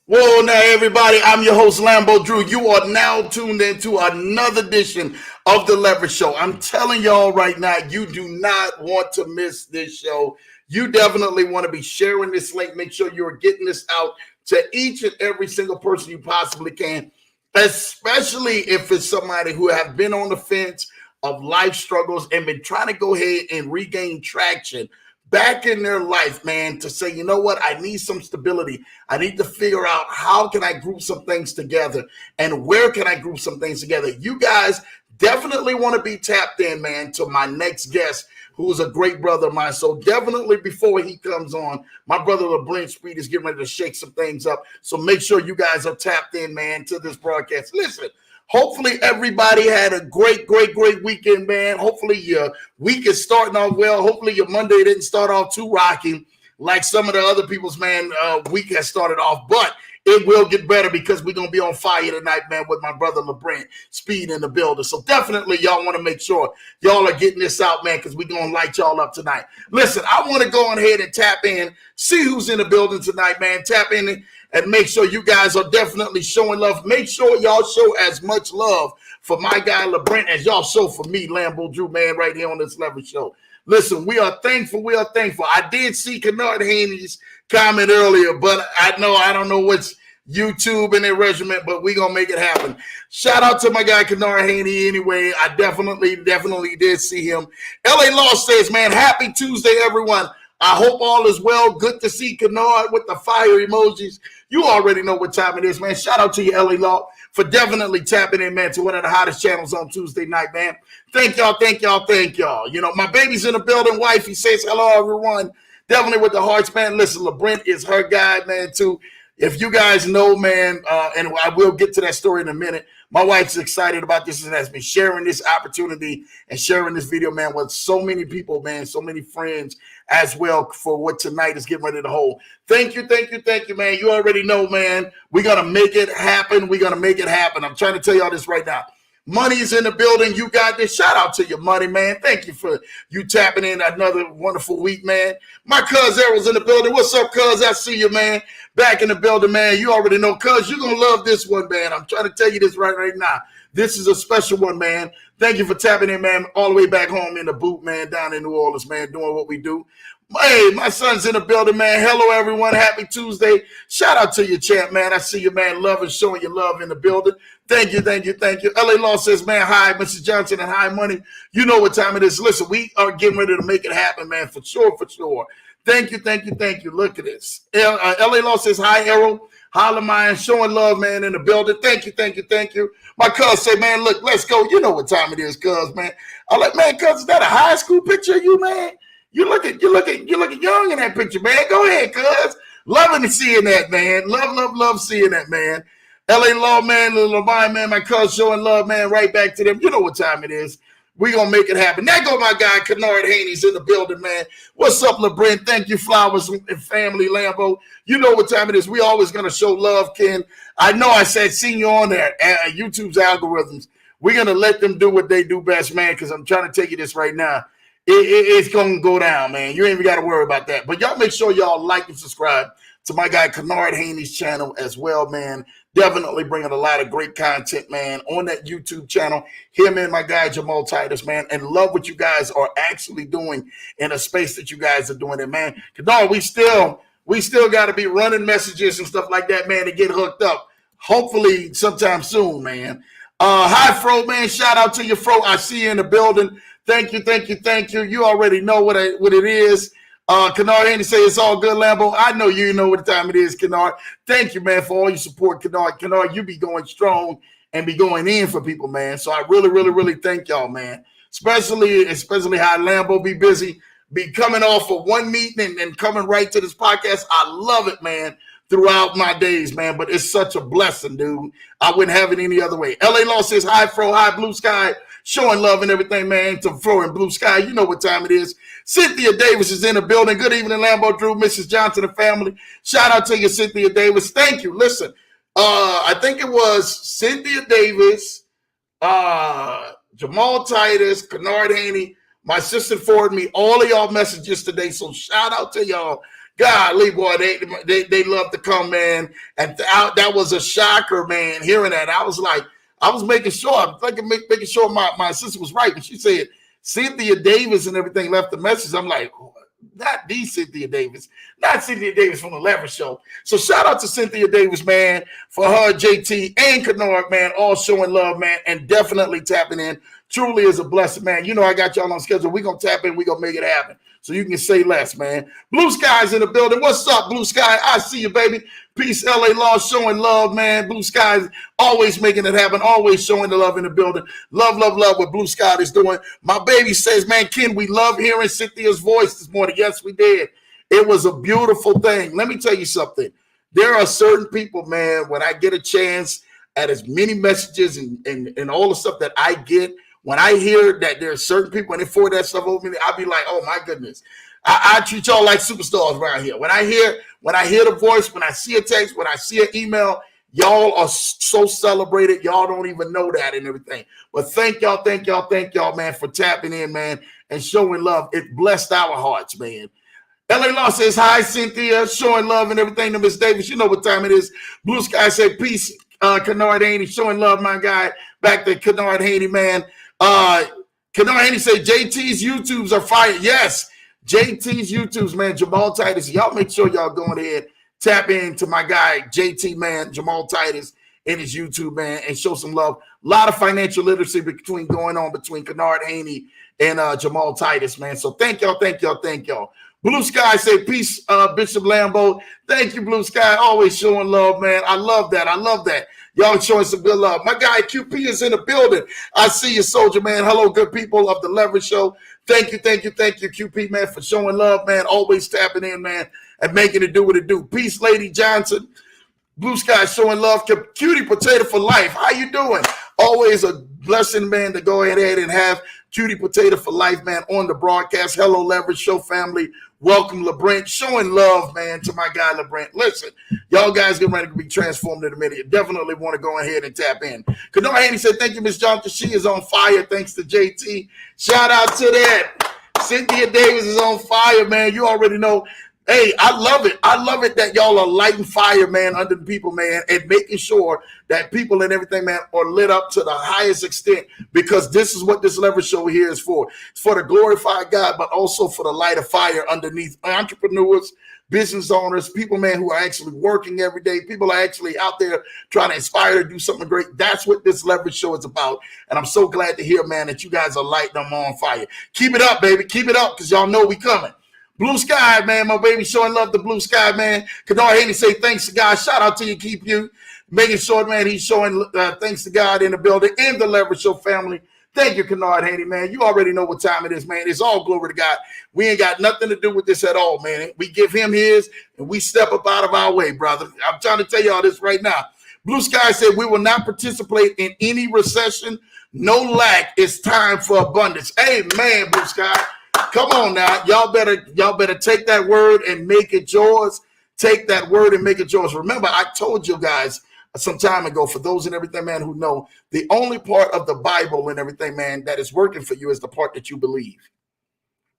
Whoa, now everybody, I'm your host, Lambo Drew. You are now tuned into another edition of the Leverage Show. I'm telling y'all right now, you do not want to miss this show. You definitely want to be sharing this link. Make sure you're getting this out to each and every single person you possibly can, especially if it's somebody who have been on the fence of life struggles and been trying to go ahead and regain traction back in their life, man, to say, you know what, I need some stability. I need to figure out how can I group some things together and where can I group some things together. You guys definitely want to be tapped in, man, to my next guest, who's a great brother of mine. So definitely before he comes on, my brother LeBron Speed is getting ready to shake some things up. So make sure you guys are tapped in, man, to this broadcast. Listen, hopefully everybody had a great weekend, man. Hopefully your week is starting off well. Hopefully your Monday didn't start off too rocky like some of the other people's, man, week has started off. But it will get better because we're going to be on fire tonight, man, with my brother LeBron Speed in the building. So definitely y'all want to make sure y'all are getting this out, man, because we're going to light y'all up tonight. Listen, I want to go on ahead and tap in, see who's in the building tonight, man. Tap in and make sure you guys are definitely showing love. Make sure y'all show as much love for my guy LeBron as y'all show for me, Lambo Drew, man, right here on this Leverage Show. Listen, we are thankful. We are thankful. I did see Kennard Haney's comment earlier, but I don't know what's YouTube and their regiment, but we're going to make it happen. Shout out to my guy, Kennard Haney, anyway. I definitely did see him. LA Law says, man, happy Tuesday, everyone. I hope all is well. Good to see Kennard with the fire emojis. You already know what time it is, man. Shout out to you, LA Law, for definitely tapping in, man, to one of the hottest channels on Tuesday night, man. Thank y'all. You know, my baby's in the building. Wife, he says hello, everyone. Definitely with the hearts, man. Listen, LeBron is her guy, man, too. If you guys know, man, and I will get to that story in a minute, my wife's excited about this and has been sharing this opportunity and sharing this video, man, with so many people, man, so many friends as well for what tonight is getting ready to hold. Thank you, man. You already know, man. We're going to make it happen. I'm trying to tell y'all this right now. Money's in the building. You got this. Shout out to your money, man. Thank you for you tapping in another wonderful week, man. My cuz Errol's in the building. What's up, cuz? I see you, man. Back in the building, man. You already know, cuz you're going to love this one, man. I'm trying to tell you this right now. This is a special one, man. Thank you for tapping in, man, all the way back home in the boot, man, down in New Orleans, man, doing what we do. Hey, my son's in the building, man. Hello, everyone. Happy Tuesday. Shout out to you, champ, man. I see you, man, loving, showing your love in the building. Thank you. LA Law says, man, hi, Mrs. Johnson and hi, money. You know what time it is. Listen, we are getting ready to make it happen, man, for sure. Thank you. Look at this. LA Law says, hi, Errol. Holla, man, showing love, man, in the building. Thank you. My cuz say, man, look, let's go. You know what time it is, cuz, man. I'm like, man, cuz, is that a high school picture of you, man? You looking young in that picture, man. Go ahead, cuz. Loving seeing that, man. Love seeing that, man. LA Law, man, little LeBron, man, my cuz showing love, man, right back to them. You know what time it is. We gonna make it happen. There go my guy, Kennard Haney's in the building, man. What's up, LeBron? Thank you, Flowers and family, Lambo. You know what time it is. We always gonna show love, Ken. I know I said seeing you on there, YouTube's algorithms. We're gonna let them do what they do best, man, because I'm trying to tell you this right now. It's going to go down, man. You ain't even got to worry about that. But y'all make sure y'all like and subscribe to my guy Kennard Haney's channel as well, man. Definitely bringing a lot of great content, man, on that YouTube channel. Him and my guy Jamal Titus, man, and love what you guys are actually doing in a space that you guys are doing it, man. Kennard, we still got to be running messages and stuff like that, man, to get hooked up. Hopefully sometime soon, man. Hi, Fro, man. Shout out to you, Fro. I see you in the building. Thank you. You already know what it is. Kennard Haney say it's all good, Lambo. I know you know what time it is, Kennard. Thank you, man, for all your support, Kennard. Kennard, you be going strong and be going in for people, man. So I really thank y'all, man. Especially how Lambo be busy, be coming off of one meeting and coming right to this podcast. I love it, man, throughout my days, man. But it's such a blessing, dude. I wouldn't have it any other way. LA Law says, hi, Fro, hi, Blue Sky. Showing love and everything, man, to Flo and Blue Sky. You know what time it is. Cynthia Davis is in the building. Good evening, Lambo Drew, Mrs. Johnson and family. Shout out to you, Cynthia Davis. Thank you. Listen, I think it was Cynthia Davis, Jamal Titus, Kennard Haney. My sister forwarded me all of y'all messages today, so shout out to y'all. Golly, boy, they love to come, man. And that was a shocker, man, hearing that. I was like, I was making sure, I'm thinking, making sure my sister was right. When she said Cynthia Davis and everything left the message, I'm like, oh, not the Cynthia Davis, not Cynthia Davis from the Leverett Show. So shout out to Cynthia Davis, man, for her, JT, and Kennard, man, all showing love, man, and definitely tapping in. Truly is a blessing, man. You know, I got y'all on schedule. We're going to tap in. We're going to make it happen. So you can say less, man. Blue Sky's in the building. What's up, Blue Sky? I see you, baby. Peace, LA Law, showing love, man. Blue Sky's always making it happen, always showing the love in the building. Love, love, love what Blue Sky is doing. My baby says, man, Ken, we love hearing Cynthia's voice this morning. Yes, we did. It was a beautiful thing. Let me tell you something. There are certain people, man, when I get a chance at as many messages and all the stuff that I get, when I hear that there are certain people and they forward that stuff over me, I'll be like, oh my goodness. I treat y'all like superstars around here. When I hear the voice, when I see a text, when I see an email, y'all are so celebrated. Y'all don't even know that and everything. But thank y'all, man, for tapping in, man, and showing love. It blessed our hearts, man. LA Law says, hi, Cynthia, showing love and everything to Miss Davis. You know what time it is. Blue Sky said, peace, Kennard Haney, showing love, my guy. Back to Kennard Haney, man. Kennard Haney said, JT's YouTubes are fired. Yes, JT's YouTubes, man. Jamal Titus. Y'all make sure y'all go ahead, tap into my guy, JT, man, Jamal Titus, in his YouTube, man, and show some love. A lot of financial literacy between Kennard Haney and Jamal Titus, man. So thank y'all. Blue Sky say, peace, Bishop Lambo. Thank you, Blue Sky. Always showing love, man. I love that. Y'all showing some good love. My guy QP is in the building. I see you, soldier, man. Hello, good people of the Leverett Show. Thank you, QP, man, for showing love, man. Always tapping in, man, and making it do what it do. Peace, Lady Johnson. Blue Sky showing love. Cutie Potato for life. How you doing? Always a blessing, man, to go ahead and have Cutie Potato for life, man, on the broadcast. Hello, Leverett Show family. Welcome, Lebrent. Showing love, man, to my guy, Lebrent. Listen, y'all guys get ready to be transformed in a minute. You definitely want to go ahead and tap in. Kennard Haney said, thank you, Miss Johnson. She is on fire, thanks to JT. Shout out to that. Cynthia Davis is on fire, man. You already know. Hey, I love it. I love it that y'all are lighting fire, man, under the people, man, and making sure that people and everything, man, are lit up to the highest extent, because this is what this Leverett Show here is for. It's for to glorify God, but also for the light of fire underneath entrepreneurs, business owners, people, man, who are actually working every day. People are actually out there trying to inspire to do something great. That's what this Leverett Show is about. And I'm so glad to hear, man, that you guys are lighting them on fire. Keep it up, baby. Keep it up, because y'all know we coming. Blue Sky, man, my baby showing love to Blue Sky, man. Kennard Haney say thanks to God. Shout out to you, keep you. Making sure, man, he's showing thanks to God in the building and the Leverett Show family. Thank you, Kennard Haney, man. You already know what time it is, man. It's all glory to God. We ain't got nothing to do with this at all, man. We give him his, and we step up out of our way, brother. I'm trying to tell y'all this right now. Blue Sky said we will not participate in any recession. No lack. It's time for abundance. Amen, Blue Sky. Come on now. Y'all better take that word and make it yours. Take that word and make it yours. Remember, I told you guys some time ago, for those and everything, man, who know, the only part of the Bible and everything, man, that is working for you is the part that you believe.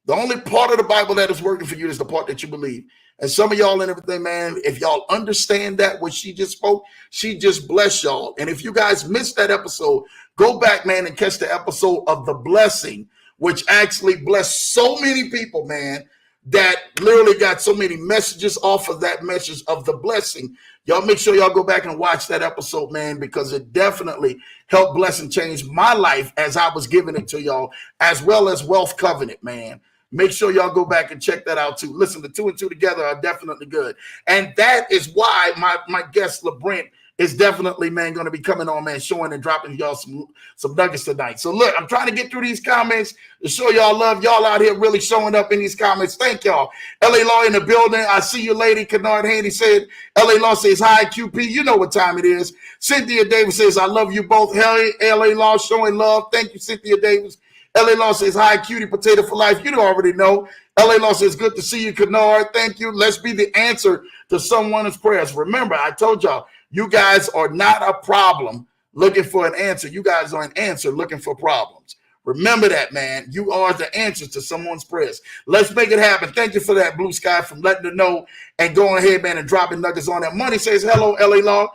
The only part of the Bible that is working for you is the part that you believe. And some of y'all and everything, man, if y'all understand that, what she just spoke, she just blessed y'all. And if you guys missed that episode, go back, man, and catch the episode of the blessing, which actually blessed so many people, man, that literally got so many messages off of that message of the blessing. Y'all make sure y'all go back and watch that episode, man, because it definitely helped bless and change my life as I was giving it to y'all, as well as Wealth Covenant, man. Make sure y'all go back and check that out too. Listen, the 2 and 2 together are definitely good. And that is why my guest, Lebrent, is definitely, man, going to be coming on, man, showing and dropping y'all some nuggets tonight. So, look, I'm trying to get through these comments to show y'all love. Y'all out here really showing up in these comments. Thank y'all. LA Law in the building. I see you, lady. Kennard Haney said, LA Law says, hi, QP. You know what time it is. Cynthia Davis says, I love you both. LA Law showing love. Thank you, Cynthia Davis. LA Law says, hi, Cutie Potato for life. You already know. LA Law says, good to see you, Kennard. Thank you. Let's be the answer to someone's prayers. Remember, I told y'all, you guys are not a problem looking for an answer. You guys are an answer looking for problems. Remember that, man. You are the answer to someone's prayers. Let's make it happen. Thank you for that, Blue Sky, from letting her know and going ahead, man, and dropping nuggets on that. Money says, hello, LA Law.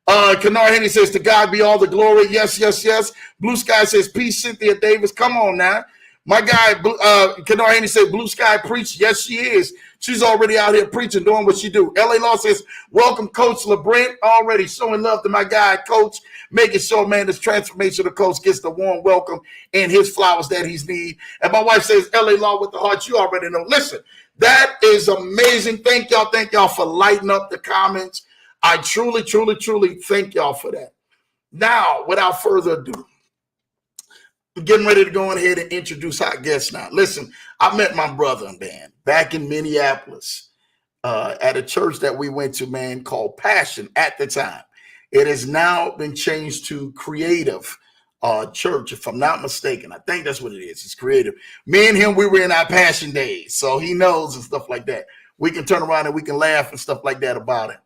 Kenar Henry says, to God be all the glory. Yes, yes, yes. Blue Sky says, peace, Cynthia Davis. Come on now. My guy, Kenar Henry said, Blue Sky preach. Yes, she is. She's already out here preaching, doing what she do. LA Law says, welcome, Coach Lebrent. Already showing love to my guy, Coach. Making sure, man, this transformational coach gets the warm welcome and his flowers that he's need. And my wife says, LA Law with the heart. You already know. Listen, that is amazing. Thank y'all for lighting up the comments. I truly, truly, truly thank y'all for that. Now, without further ado, I'm getting ready to go ahead and introduce our guest now. Listen, I met my brother, man, back in Minneapolis at a church that we went to, man, called Passion at the time. It has now been changed to Creative Church, if I'm not mistaken. I think that's what it is. It's Creative. Me and him, we were in our Passion days, so he knows and stuff like that. We can turn around and we can laugh and stuff like that about it.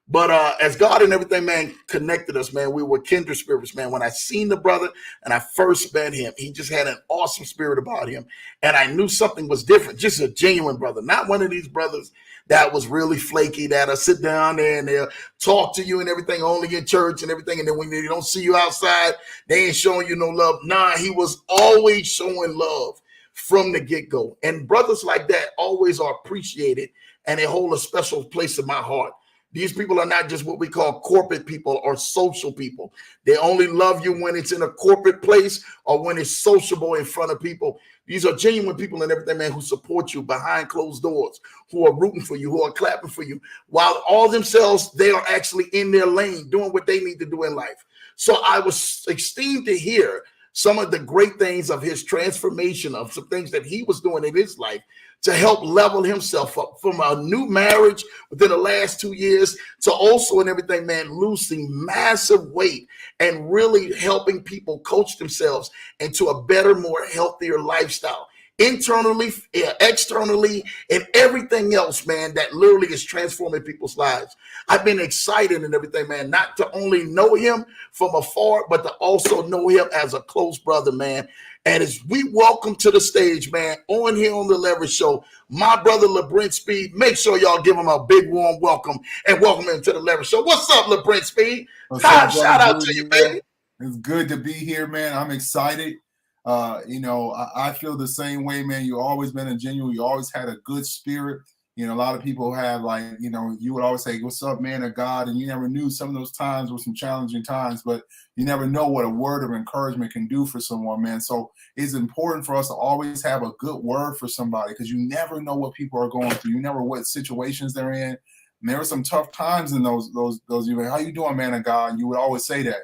But as God and everything, man, connected us, man, we were kindred spirits, man. When I seen the brother and I first met him, he just had an awesome spirit about him. And I knew something was different, just a genuine brother, not one of these brothers that was really flaky, that'll sit down there and they'll talk to you and everything, only in church and everything. And then when they don't see you outside, they ain't showing you no love. Nah, he was always showing love from the get-go. And brothers like that always are appreciated, and they hold a special place in my heart. These people are not just what we call corporate people or social people. They only love you when it's in a corporate place or when it's sociable in front of people. These are genuine people and everything, man, who support you behind closed doors, who are rooting for you, who are clapping for you, while all themselves, they are actually in their lane doing what they need to do in life. So I was esteemed to hear some of the great things of his transformation, of some things that he was doing in his life to help level himself up from a new marriage within the last 2 years to also and everything, man, losing massive weight and really helping people coach themselves into a better, more healthier lifestyle. Internally, externally, and everything else, man, that literally is transforming people's lives. I've been excited and everything, man, not to only know him from afar, but to also know him as a close brother, man. And as we welcome to the stage, man, on here on the Leverage Show, my brother Lebrent Speed. Make sure y'all give him a big warm welcome and welcome him to the Leverage Show. What's up, Lebrent Speed? Shout out to you, baby. It's good to be here, man. I'm excited. I feel the same way, man. You've always been a genuine. You always had a good spirit. You know, a lot of people have you would always say, what's up, man of God? And you never knew some of those times were some challenging times, but you never know what a word of encouragement can do for someone, man. So it's important for us to always have a good word for somebody, because you never know what people are going through. You never know what situations they're in. And there were some tough times in those how you doing, man of God? And you would always say that.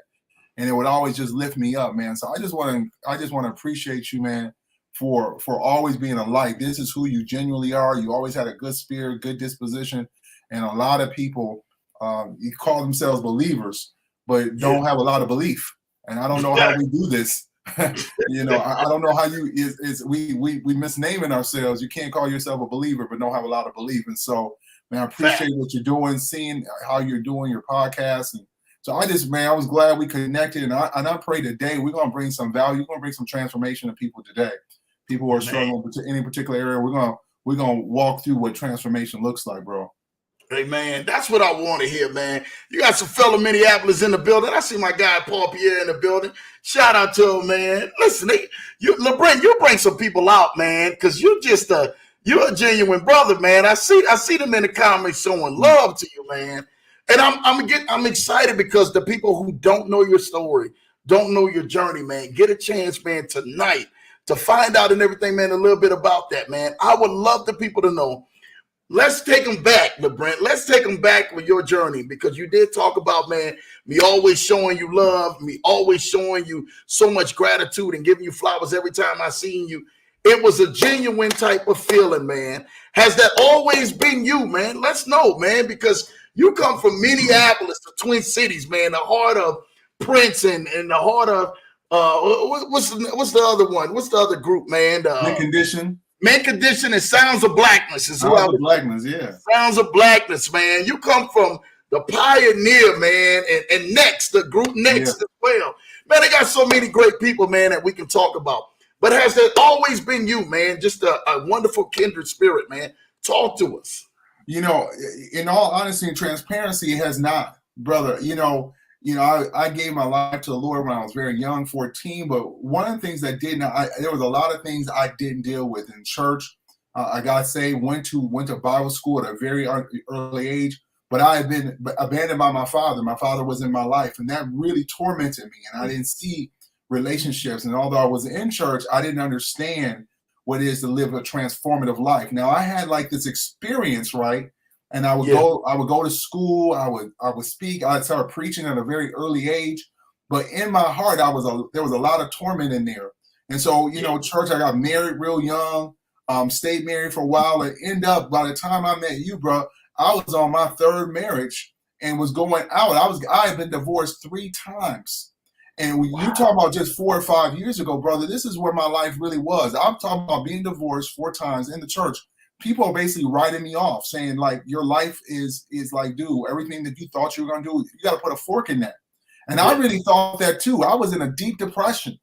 And it would always just lift me up, man. So I just want to appreciate you, man, for always being a light. This is who you genuinely are. You always had a good spirit, good disposition. And a lot of people, you call themselves believers, but don't have a lot of belief. And I don't know how we do this. I don't know how we misnaming ourselves. You can't call yourself a believer, but don't have a lot of belief. And so, man, I appreciate what you're doing, seeing how you're doing your podcast. And so I was glad we connected, and I pray today we're going to bring some value. We're going to bring some transformation to people today. People who are struggling in any particular area, we're going to walk through what transformation looks like, bro. Hey, man, that's what I want to hear, man. You got some fellow Minneapolis in the building. I see my guy Paul Pierre in the building. Shout out to him, man. Listen, Lebrent, you bring some people out, man, because you're a genuine brother, man. I see them in the comments showing love to you, man. And I'm excited because the people who don't know your story, don't know your journey, man, get a chance, man, tonight to find out and everything, man, a little bit about that, man. I would love the people to know. Let's take them back, Lebrent. Let's take them back with your journey, because you did talk about, man, me always showing you love, me always showing you so much gratitude and giving you flowers every time I seen you. It was a genuine type of feeling, man. Has that always been you, man? Let's know, man, because you come from Minneapolis, the Twin Cities, man, the heart of Prince and the heart of what's the other one? What's the other group, man? Man Condition and Sounds of Blackness. Sounds of Blackness, yeah. Sounds of Blackness, man. You come from the Pioneer, man, and Next, the group Next as well. Man, they got so many great people, man, that we can talk about. But has that always been you, man? Just a wonderful kindred spirit, man. Talk to us. You know, in all honesty and transparency, it has not, brother. I gave my life to the Lord when I was very young, 14. But one of the things that there was a lot of things I didn't deal with in church. I got saved, went to Bible school at a very early age. But I had been abandoned by my father. My father was in my life, and that really tormented me. And I didn't see relationships. And although I was in church, I didn't understand what it is to live a transformative life. Now I had like this experience, right? And I would go to school, I would speak, I'd start preaching at a very early age. But in my heart, there was a lot of torment in there. And so, church, I got married real young, stayed married for a while, and end up by the time I met you, bro, I was on my third marriage and was going out. I had been divorced 3 times. And when you talk about just 4 or 5 years ago, brother, this is where my life really was. I'm talking about being divorced 4 times in the church. People are basically writing me off, saying like, your life is like, dude, everything that you thought you were going to do, you got to put a fork in that. And I really thought that too. I was in a deep depression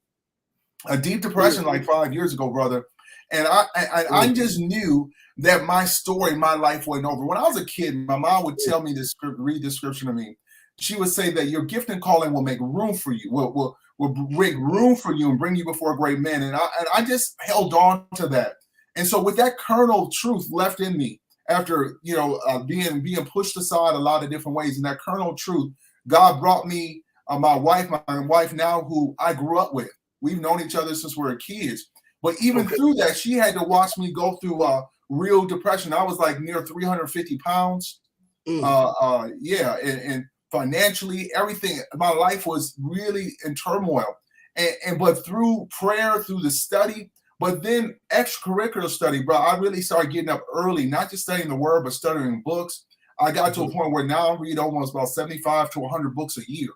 like 5 years ago, brother. And I just knew that my story, my life wasn't over. When I was a kid, my mom would tell me read this scripture to me. She would say that your gift and calling will make room for you, will make room for you and bring you before great men. And I just held on to that. And so with that kernel of truth left in me after, being pushed aside a lot of different ways, and that kernel of truth, God brought me my wife now, who I grew up with. We've known each other since we were kids. But even through that, she had to watch me go through real depression. I was like near 350 pounds. And financially, everything, my life was really in turmoil. But through prayer, through the study, but then extracurricular study, bro, I really started getting up early, not just studying the word, but studying books. I got to a point where now I read almost about 75 to 100 books a year,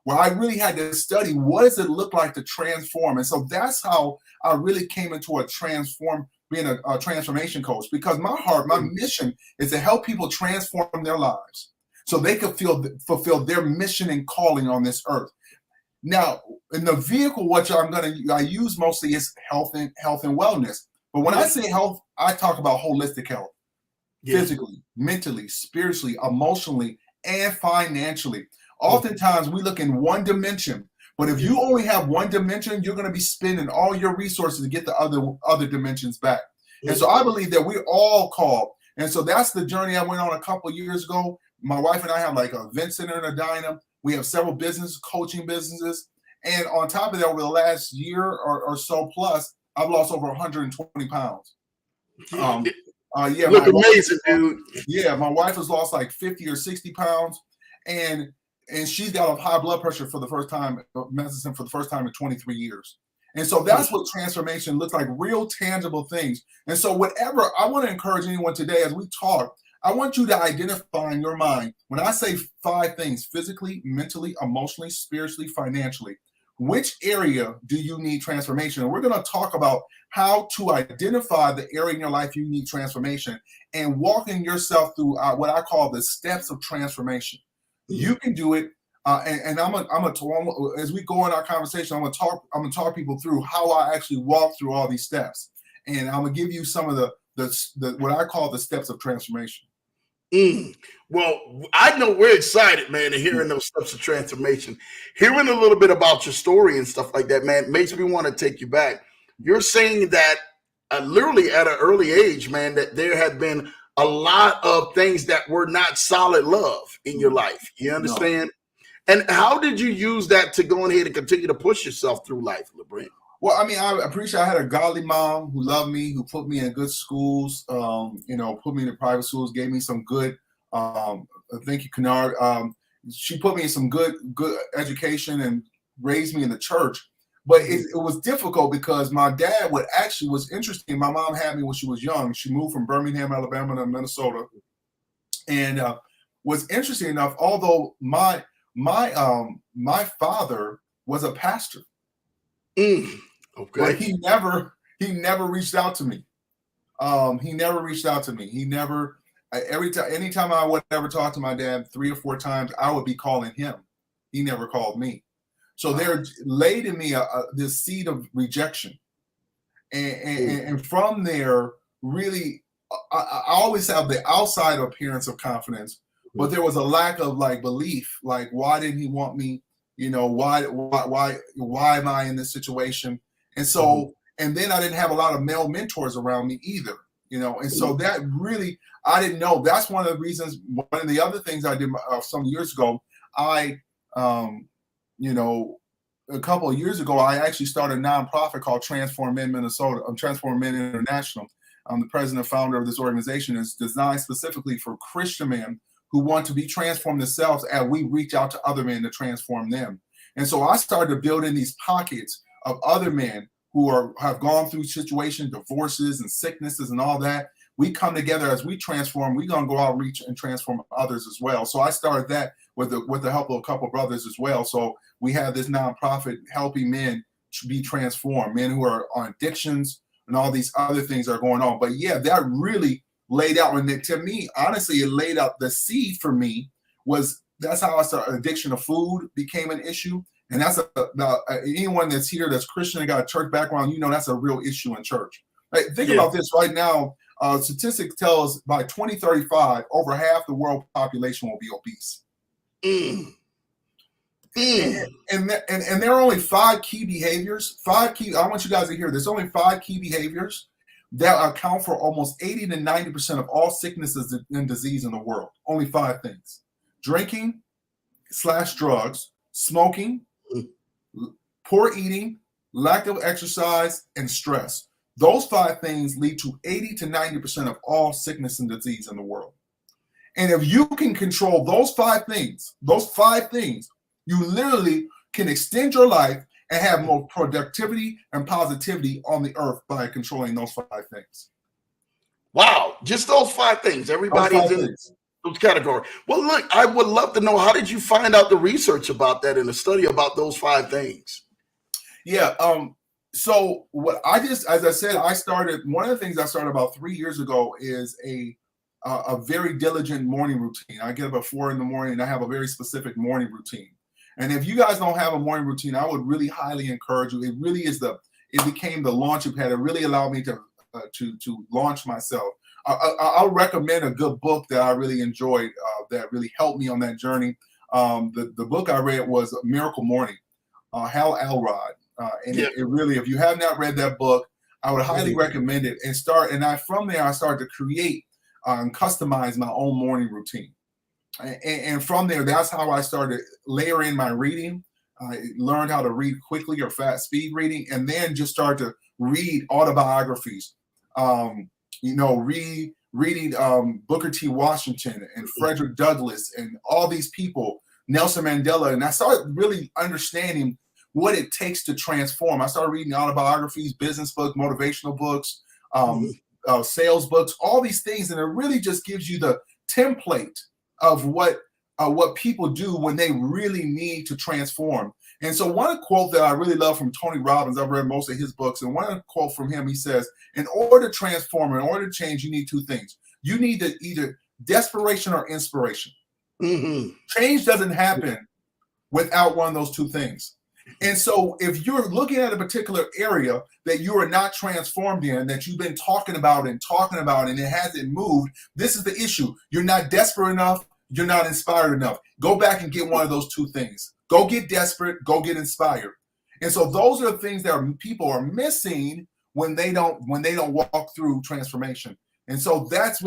where I really had to study what does it look like to transform. And so that's how I really came into being a transformation coach, because my heart, my mission is to help people transform their lives so they could fulfill their mission and calling on this earth. Now, in the vehicle, what I use mostly is health and wellness. But when I say health, I talk about holistic health, physically, mentally, spiritually, emotionally, and financially. Oftentimes, we look in one dimension. But if you only have one dimension, you're going to be spending all your resources to get the other dimensions back. And so I believe that we're all called. And so that's the journey I went on a couple of years ago. My wife and I have like an event center and a diner. We have several coaching businesses. And on top of that, over the last year or so plus, I've lost over 120 pounds. Look amazing, dude. Yeah, my wife has lost like 50 or 60 pounds. And she's got a high blood pressure for the first time, medicine for the first time in 23 years. And so that's what transformation looks like, real tangible things. And so whatever, I want to encourage anyone today as we talk, I want you to identify in your mind, when I say 5 things, physically, mentally, emotionally, spiritually, financially, which area do you need transformation? And we're going to talk about how to identify the area in your life you need transformation and walking yourself through what I call the steps of transformation. You can do it. And as we go in our conversation, I'm gonna talk people through how I actually walk through all these steps, and I'm gonna give you some of the what I call the steps of transformation. Well, I know we're excited, man, to hearing those steps of transformation. Hearing a little bit about your story and stuff like that, man, makes me want to take you back. You're saying that literally at an early age, man, that there had been a lot of things that were not solid love in your life. You understand? No. And how did you use that to go ahead and continue to push yourself through life, LeBron? Well, I mean, I appreciate I had a godly mom who loved me, who put me in good schools, put me in the private schools, gave me some good, thank you, Kennard. She put me in some good education and raised me in the church. But it was difficult because my dad was interesting. My mom had me when she was young. She moved from Birmingham, Alabama to Minnesota. And was interesting enough, although my father was a pastor. Okay. But he never reached out to me. Anytime I would ever talk to my dad 3 or 4 times, I would be calling him. He never called me. So there laid in me this seed of rejection. And from there, really, I always have the outside appearance of confidence, but there was a lack of like belief. Like, why didn't he want me? You know, why am I in this situation? And so, and then I didn't have a lot of male mentors around me either. You know, and so that really, I didn't know. That's one of the reasons. One of the other things I did some years ago, you know, a couple of years ago, I actually started a nonprofit called Transform Men Minnesota. Transform Men International. I'm the president and founder of this organization. It's designed specifically for Christian men who want to be transformed themselves, and we reach out to other men to transform them. And so I started to build in these pockets of other men who have gone through situations, divorces and sicknesses and all that. We come together as we transform. We're going to go out, reach, and transform others as well. So I started that with the help of a couple of brothers as well. So we have this nonprofit helping men to be transformed, men who are on addictions and all these other things are going on. But yeah, that really laid out, and to me, honestly, it laid out the seed for me. That's how I started. Addiction to food became an issue. And that's anyone that's here that's Christian and got a church background, you know, that's a real issue in church. Like, think about this right now. Statistics tell us by 2035, over half the world population will be obese. And there are only 5 key behaviors. I want you guys to hear this. There's only 5 key behaviors that account for almost 80 to 90% of all sicknesses and disease in the world. Only 5 things: drinking / drugs, smoking, poor eating, lack of exercise, and stress. Those 5 things lead to 80 to 90% of all sickness and disease in the world. And if you can control those 5 things, you literally can extend your life and have more productivity and positivity on the earth by controlling those 5 things. Wow, just those 5 things. Everybody's in those categories. Well, look, I would love to know, how did you find out the research about that and the study about those 5 things? Yeah. So what as I said, one of the things I started about 3 years ago is a very diligent morning routine. I get up at 4 a.m. and I have a very specific morning routine. And if you guys don't have a morning routine, I would really highly encourage you. It really is it became the launching pad. It really allowed me to launch myself. I'll recommend a good book that I really enjoyed that really helped me on that journey. The book I read was Miracle Morning, Hal Elrod. It really, if you have not read that book, I would highly recommend it. From there, I started to create and customize my own morning routine. And from there, that's how I started layering my reading. I learned how to read quickly or fast speed reading, and then just started to read autobiographies. Reading Booker T. Washington and Frederick Douglass and all these people, Nelson Mandela, and I started really understanding what it takes to transform. I started reading autobiographies, business books, motivational books, sales books, all these things, and it really just gives you the template of what people do when they really need to transform. And so one quote that I really love from Tony Robbins, I've read most of his books, and one quote from him, he says, in order to transform, in order to change, you need 2 things. You need to either desperation or inspiration. Change doesn't happen without one of those 2 things. And so if you're looking at a particular area that you are not transformed in, that you've been talking about and it hasn't moved, this is the issue. You're not desperate enough. You're not inspired enough. Go back and get one of those 2 things. Go get desperate. Go get inspired. And so those are the things that people are missing when they don't walk through transformation. And so that's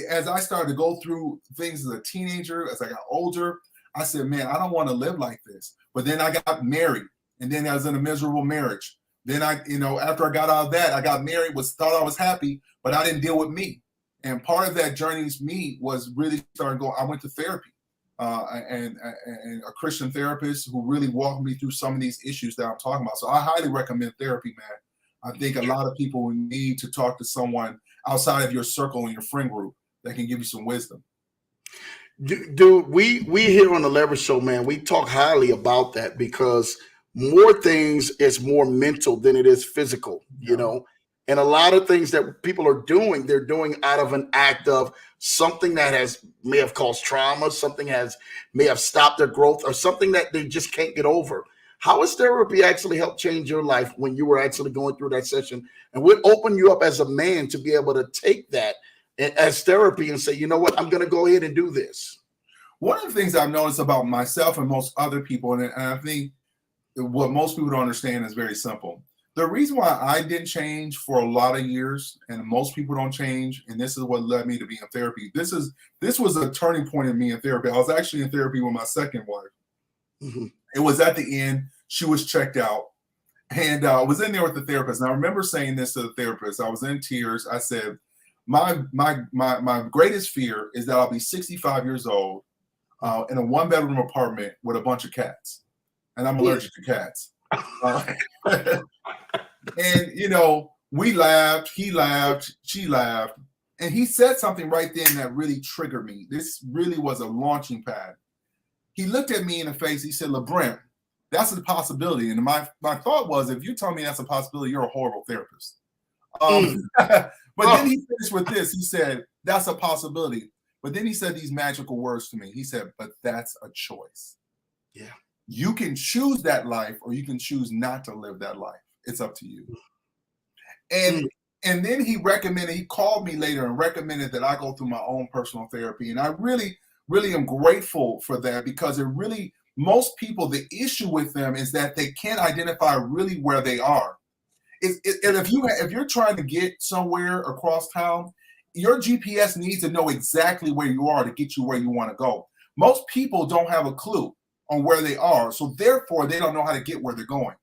as I started to go through things as a teenager, as I got older, I said, man, I don't want to live like this. But then I got married, and then I was in a miserable marriage. Then after I got out of that, I got married, thought I was happy, but I didn't deal with me. And part of that journey's me was really starting to go. I went to therapy, and a Christian therapist who really walked me through some of these issues that I'm talking about. So I highly recommend therapy, man. I think a lot of people need to talk to someone outside of your circle and your friend group that can give you some wisdom. Dude, we here on the Leverage Show, man, we talk highly about that because more things is more mental than it is physical, you know. And a lot of things that people are doing, they're doing out of an act of something that may have caused trauma, something may have stopped their growth, or something that they just can't get over. How has therapy actually helped change your life when you were actually going through that session? And what opened you up as a man to be able to take that as therapy and say, you know what, I'm going to go ahead and do this? One of the things I've noticed about myself and most other people, and I think what most people don't understand is very simple. The reason why I didn't change for a lot of years, and most people don't change, and this is what led me to be in therapy. This was a turning point in me in therapy. I was actually in therapy with my second wife. Mm-hmm. It was at the end. She was checked out, and I was in there with the therapist. And I remember saying this to the therapist. I was in tears. I said, my greatest fear is that I'll be 65 years old in a one-bedroom apartment with a bunch of cats, and I'm allergic to cats. And, you know, we laughed, he laughed, she laughed, and he said something right then that really triggered me. This really was a launching pad. He looked at me in the face. He said, LeBrent, that's a possibility. And my thought was, if you tell me that's a possibility, you're a horrible therapist. But then he finished with this. He said, that's a possibility. But then he said these magical words to me. He said, but that's a choice. Yeah. You can choose that life, or you can choose not to live that life. It's up to you. And then he called me later and recommended that I go through my own personal therapy. And I really, really am grateful for that, because most people, the issue with them is that they can't identify really where they are. And if you're trying to get somewhere across town, your GPS needs to know exactly where you are to get you where you want to go. Most people don't have a clue on where they are, so therefore they don't know how to get where they're going.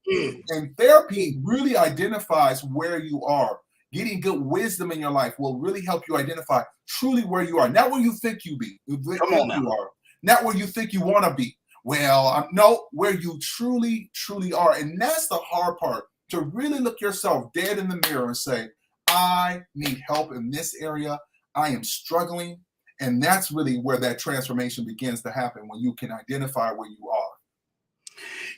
And therapy really identifies where you are. Getting good wisdom in your life will really help you identify truly where you are, not where you think you are, not where you think you want to be. Well, no, where you truly, truly are. And that's the hard part, to really look yourself dead in the mirror and say, I need help in this area. I am struggling. And that's really where that transformation begins to happen, when you can identify where you are.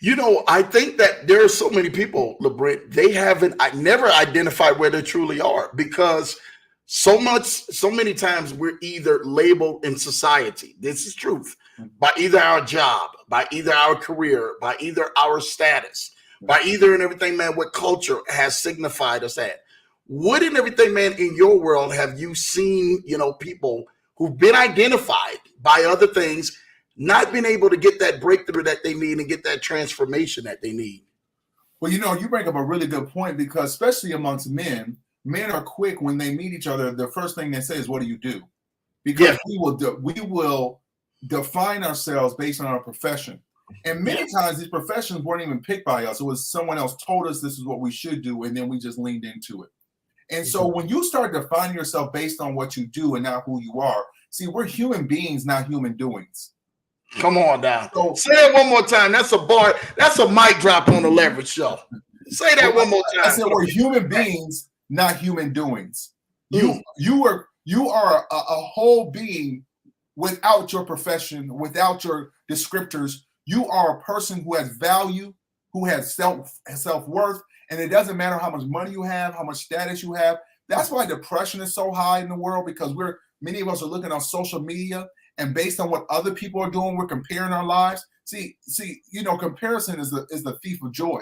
You know, I think that there are so many people, LeBrent, I never identified where they truly are, because so many times we're either labeled in society, this is truth, by either our job, by either our career, by either our status, by either and everything, man, what culture has signified us at. What in everything, man, in your world have you seen, you know, people who've been identified by other things, not been able to get that breakthrough that they need and get that transformation that they need? Well, you know, you bring up a really good point, because especially amongst men are quick when they meet each other. The first thing they say is, what do you do? Because we will define ourselves based on our profession. And many times these professions weren't even picked by us. It was someone else told us this is what we should do, and then we just leaned into it. And so when you start defining yourself based on what you do and not who you are, see, we're human beings, not human doings. Come on now. So, say it one more time. That's a bar. That's a mic drop on the Leverage Show. Say that one more time. I said we're human beings, not human doings. You are a whole being without your profession, without your descriptors. You are a person who has value, who has self-worth. And it doesn't matter how much money you have, how much status you have. That's why depression is so high in the world, because many of us are looking on social media, and based on what other people are doing, we're comparing our lives. See, you know, comparison is the thief of joy.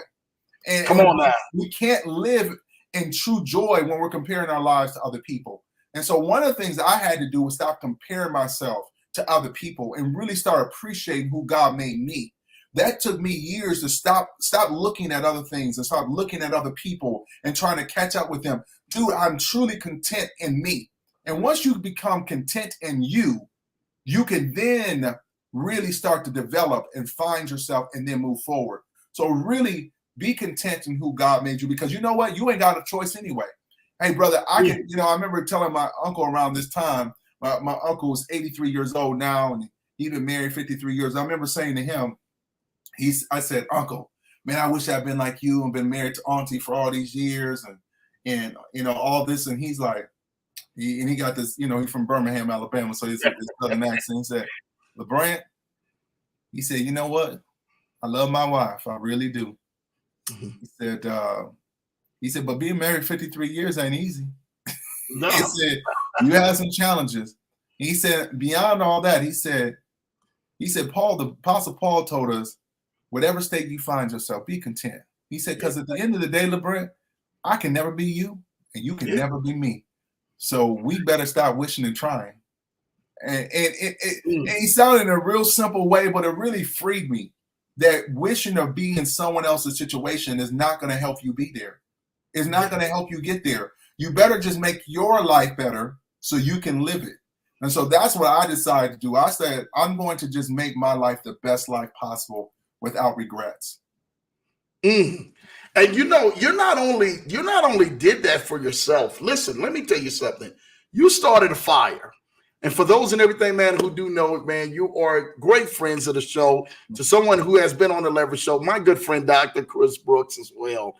And come on now. We can't live in true joy when we're comparing our lives to other people. And so one of the things I had to do was stop comparing myself to other people and really start appreciating who God made me. That took me years to stop looking at other things and start looking at other people and trying to catch up with them. Dude, I'm truly content in me. And once you become content in you, you can then really start to develop and find yourself and then move forward. So really be content in who God made you, because you know what? You ain't got a choice anyway. Hey, brother, I remember telling my uncle around this time, my uncle was 83 years old now, and he'd been married 53 years. I remember saying to him, I said, Uncle, man, I wish I'd been like you and been married to Auntie for all these years and you know, all this. And he's like, he got this, you know, he's from Birmingham, Alabama, so he's this southern accent. He said, LeBrant, he said, you know what? I love my wife. I really do. He said, but being married 53 years ain't easy. No. He said, you have some challenges. He said, beyond all that, he said, the Apostle Paul told us, whatever state you find yourself, be content. He said, because at the end of the day, LeBron, I can never be you and you can never be me. So we better stop wishing and trying. And he sounded in a real simple way, but it really freed me that wishing or being in someone else's situation is not going to help you be there. It's not going to help you get there. You better just make your life better so you can live it. And so that's what I decided to do. I said, I'm going to just make my life the best life possible without regrets. And you not only did that for yourself. Listen, let me tell you something. You started a fire. And for those and everything, man, who do know it, man, you are great friends of the show. To someone who has been on the Leverage Show, my good friend, Dr. Chris Brooks as well,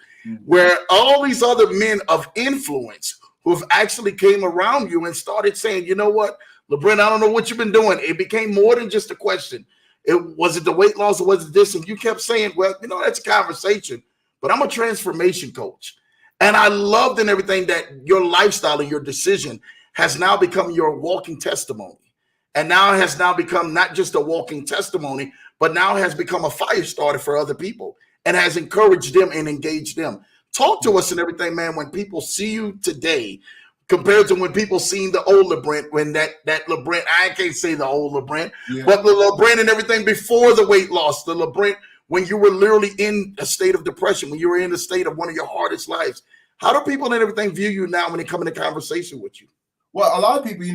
where all these other men of influence who have actually came around you and started saying, you know what, LeBron, I don't know what you've been doing. It became more than just a question. Was it the weight loss or was it this? And you kept saying, well, that's a conversation, but I'm a transformation coach. And I loved in everything that your lifestyle and your decision has now become your walking testimony. And now has now become not just a walking testimony, but now has become a fire starter for other people and has encouraged them and engaged them. Talk to us and everything, man, when people see you today compared to when people seen the old LeBron, when that LeBron, I can't say the old LeBron, but the LeBron and everything before the weight loss, the LeBron, when you were literally in a state of depression, when you were in a state of one of your hardest lives. How do people and everything view you now when they come into conversation with you? Well, a lot of people,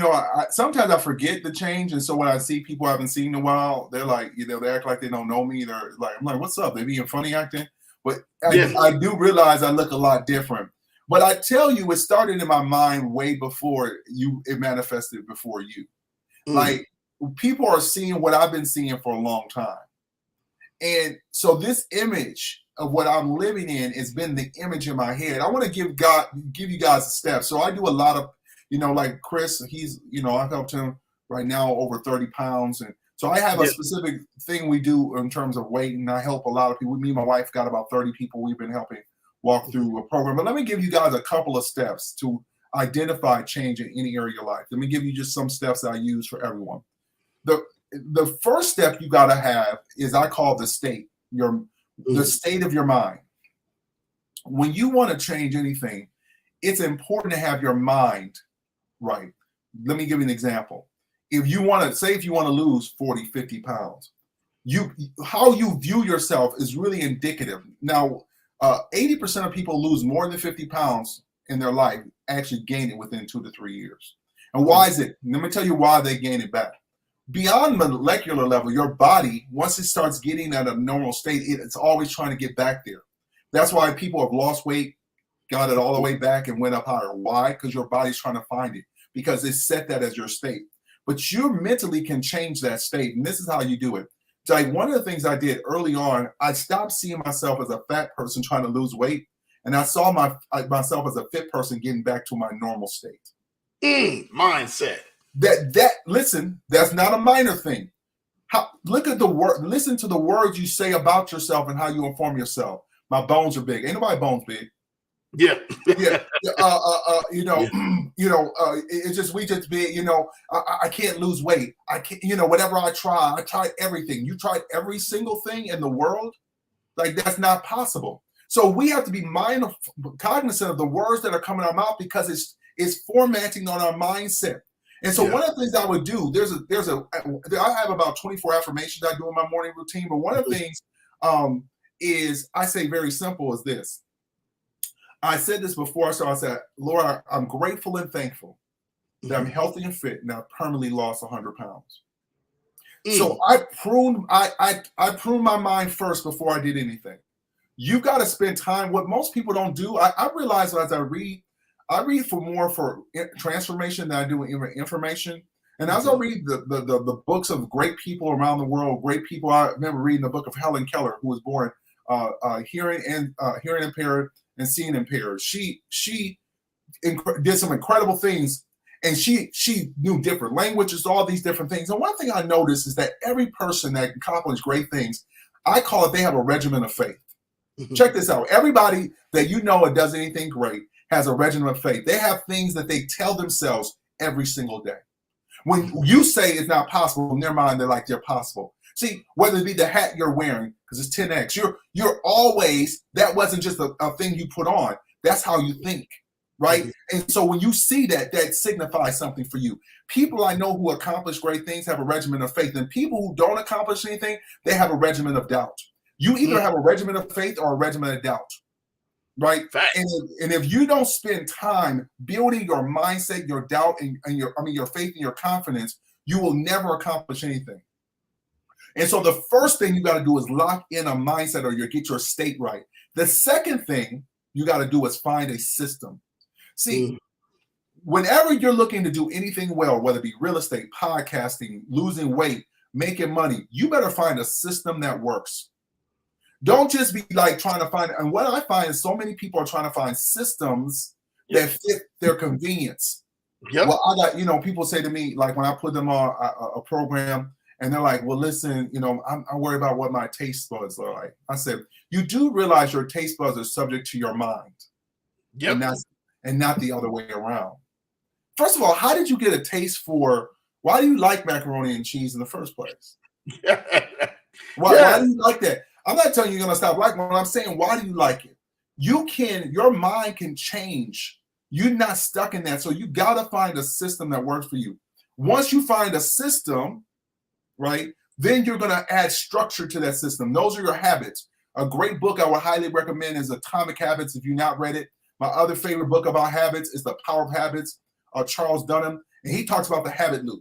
sometimes I forget the change. And so when I see people I haven't seen in a while, they're like, they act like they don't know me. They're like, I'm like, what's up? They being funny acting. But I do realize I look a lot different. But I tell you, it started in my mind way before it manifested before you. Like, people are seeing what I've been seeing for a long time. And so this image of what I'm living in has been the image in my head. I want to give you guys a step. So I do a lot of, like Chris, he's, I've helped him right now over 30 pounds. And so I have a specific thing we do in terms of weight, and I help a lot of people. Me and my wife got about 30 people we've been helping walk through a program. But let me give you guys a couple of steps to identify change in any area of your life. Let me give you just some steps that I use for everyone. The first step you got to have is I call the state, the state of your mind. When you want to change anything, it's important to have your mind right. Let me give you an example. If you want to lose 40, 50 pounds, how you view yourself is really indicative. Now, 80% of people lose more than 50 pounds in their life, actually gain it within 2 to 3 years. And why is it? Let me tell you why they gain it back. Beyond molecular level, your body, once it starts getting at a normal state, it's always trying to get back there. That's why people have lost weight, got it all the way back and went up higher. Why? Because your body's trying to find it, because it set that as your state. But you mentally can change that state, and this is how you do it. Like, one of the things I did early on, I stopped seeing myself as a fat person trying to lose weight, and I saw myself as a fit person getting back to my normal state. Mindset. Listen, that's not a minor thing. Look at the word. Listen to the words you say about yourself and how you inform yourself. My bones are big. Ain't nobody bones big. Yeah. It's just we just big. I can't lose weight. I can't. Whatever I tried everything. You tried every single thing in the world. Like, that's not possible. So we have to be cognizant of the words that are coming out of our mouth, because it's formatting on our mindset. And so one of the things I would do, I have about 24 affirmations I do in my morning routine. But one of the things is, I say very simple as this. I said this before, so I said, Lord, I'm grateful and thankful that I'm healthy and fit, and I've permanently lost 100 pounds. So I pruned my mind first before I did anything. You got to spend time. What most people don't do, I realize as I read for transformation than I do information. And as I read the books of great people around the world, great people, I remember reading the book of Helen Keller, who was born hearing impaired and seeing impaired. She did some incredible things, and she knew different languages, all these different things. And one thing I noticed is that every person that accomplished great things, I call it, they have a regimen of faith. Check this out. Everybody that that does anything great has a regimen of faith. They have things that they tell themselves every single day. When you say it's not possible, in their mind, they're like, they're possible. See, whether it be the hat you're wearing, because it's 10X, you're always, that wasn't just a thing you put on. That's how you think, right? Mm-hmm. And so when you see that, that signifies something for you. People I know who accomplish great things have a regimen of faith, and people who don't accomplish anything, they have a regimen of doubt. You either have a regimen of faith or a regimen of doubt, right? And if you don't spend time building your mindset, your doubt, and your faith and your confidence, you will never accomplish anything. And so the first thing you got to do is lock in a mindset, or get your state right. The second thing you got to do is find a system. See, whenever you're looking to do anything well, whether it be real estate, podcasting, losing weight, making money, you better find a system that works. Don't just be like trying to find, and what I find is so many people are trying to find systems that fit their convenience. Yep. Well, I got, people say to me, like when I put them on a program, and they're like, well, listen, I'm worried about what my taste buds are like. I said, you do realize your taste buds are subject to your mind. Yep. And not the other way around. First of all, how did you get a taste for, why do you like macaroni and cheese in the first place? Why do you like that? I'm not telling you you're going to stop liking it. I'm saying, why do you like it? Your mind can change. You're not stuck in that. So you got to find a system that works for you. Once you find a system, right, then you're going to add structure to that system. Those are your habits. A great book I would highly recommend is Atomic Habits, if you've not read it. My other favorite book about habits is The Power of Habits, Charles Dunham. And he talks about the habit loop,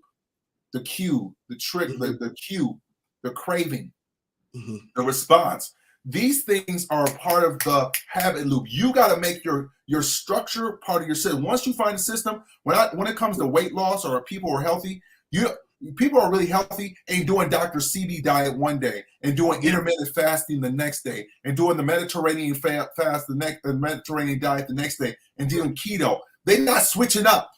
the cue, the trick, the cue, the craving, the response. These things are a part of the habit loop. You got to make your structure part of your system. Once you find a system, when it comes to weight loss or people who are healthy, people are really healthy and doing Dr. CB diet one day and doing intermittent fasting the next day and doing the Mediterranean fast the Mediterranean diet the next day and doing keto. They're not switching up.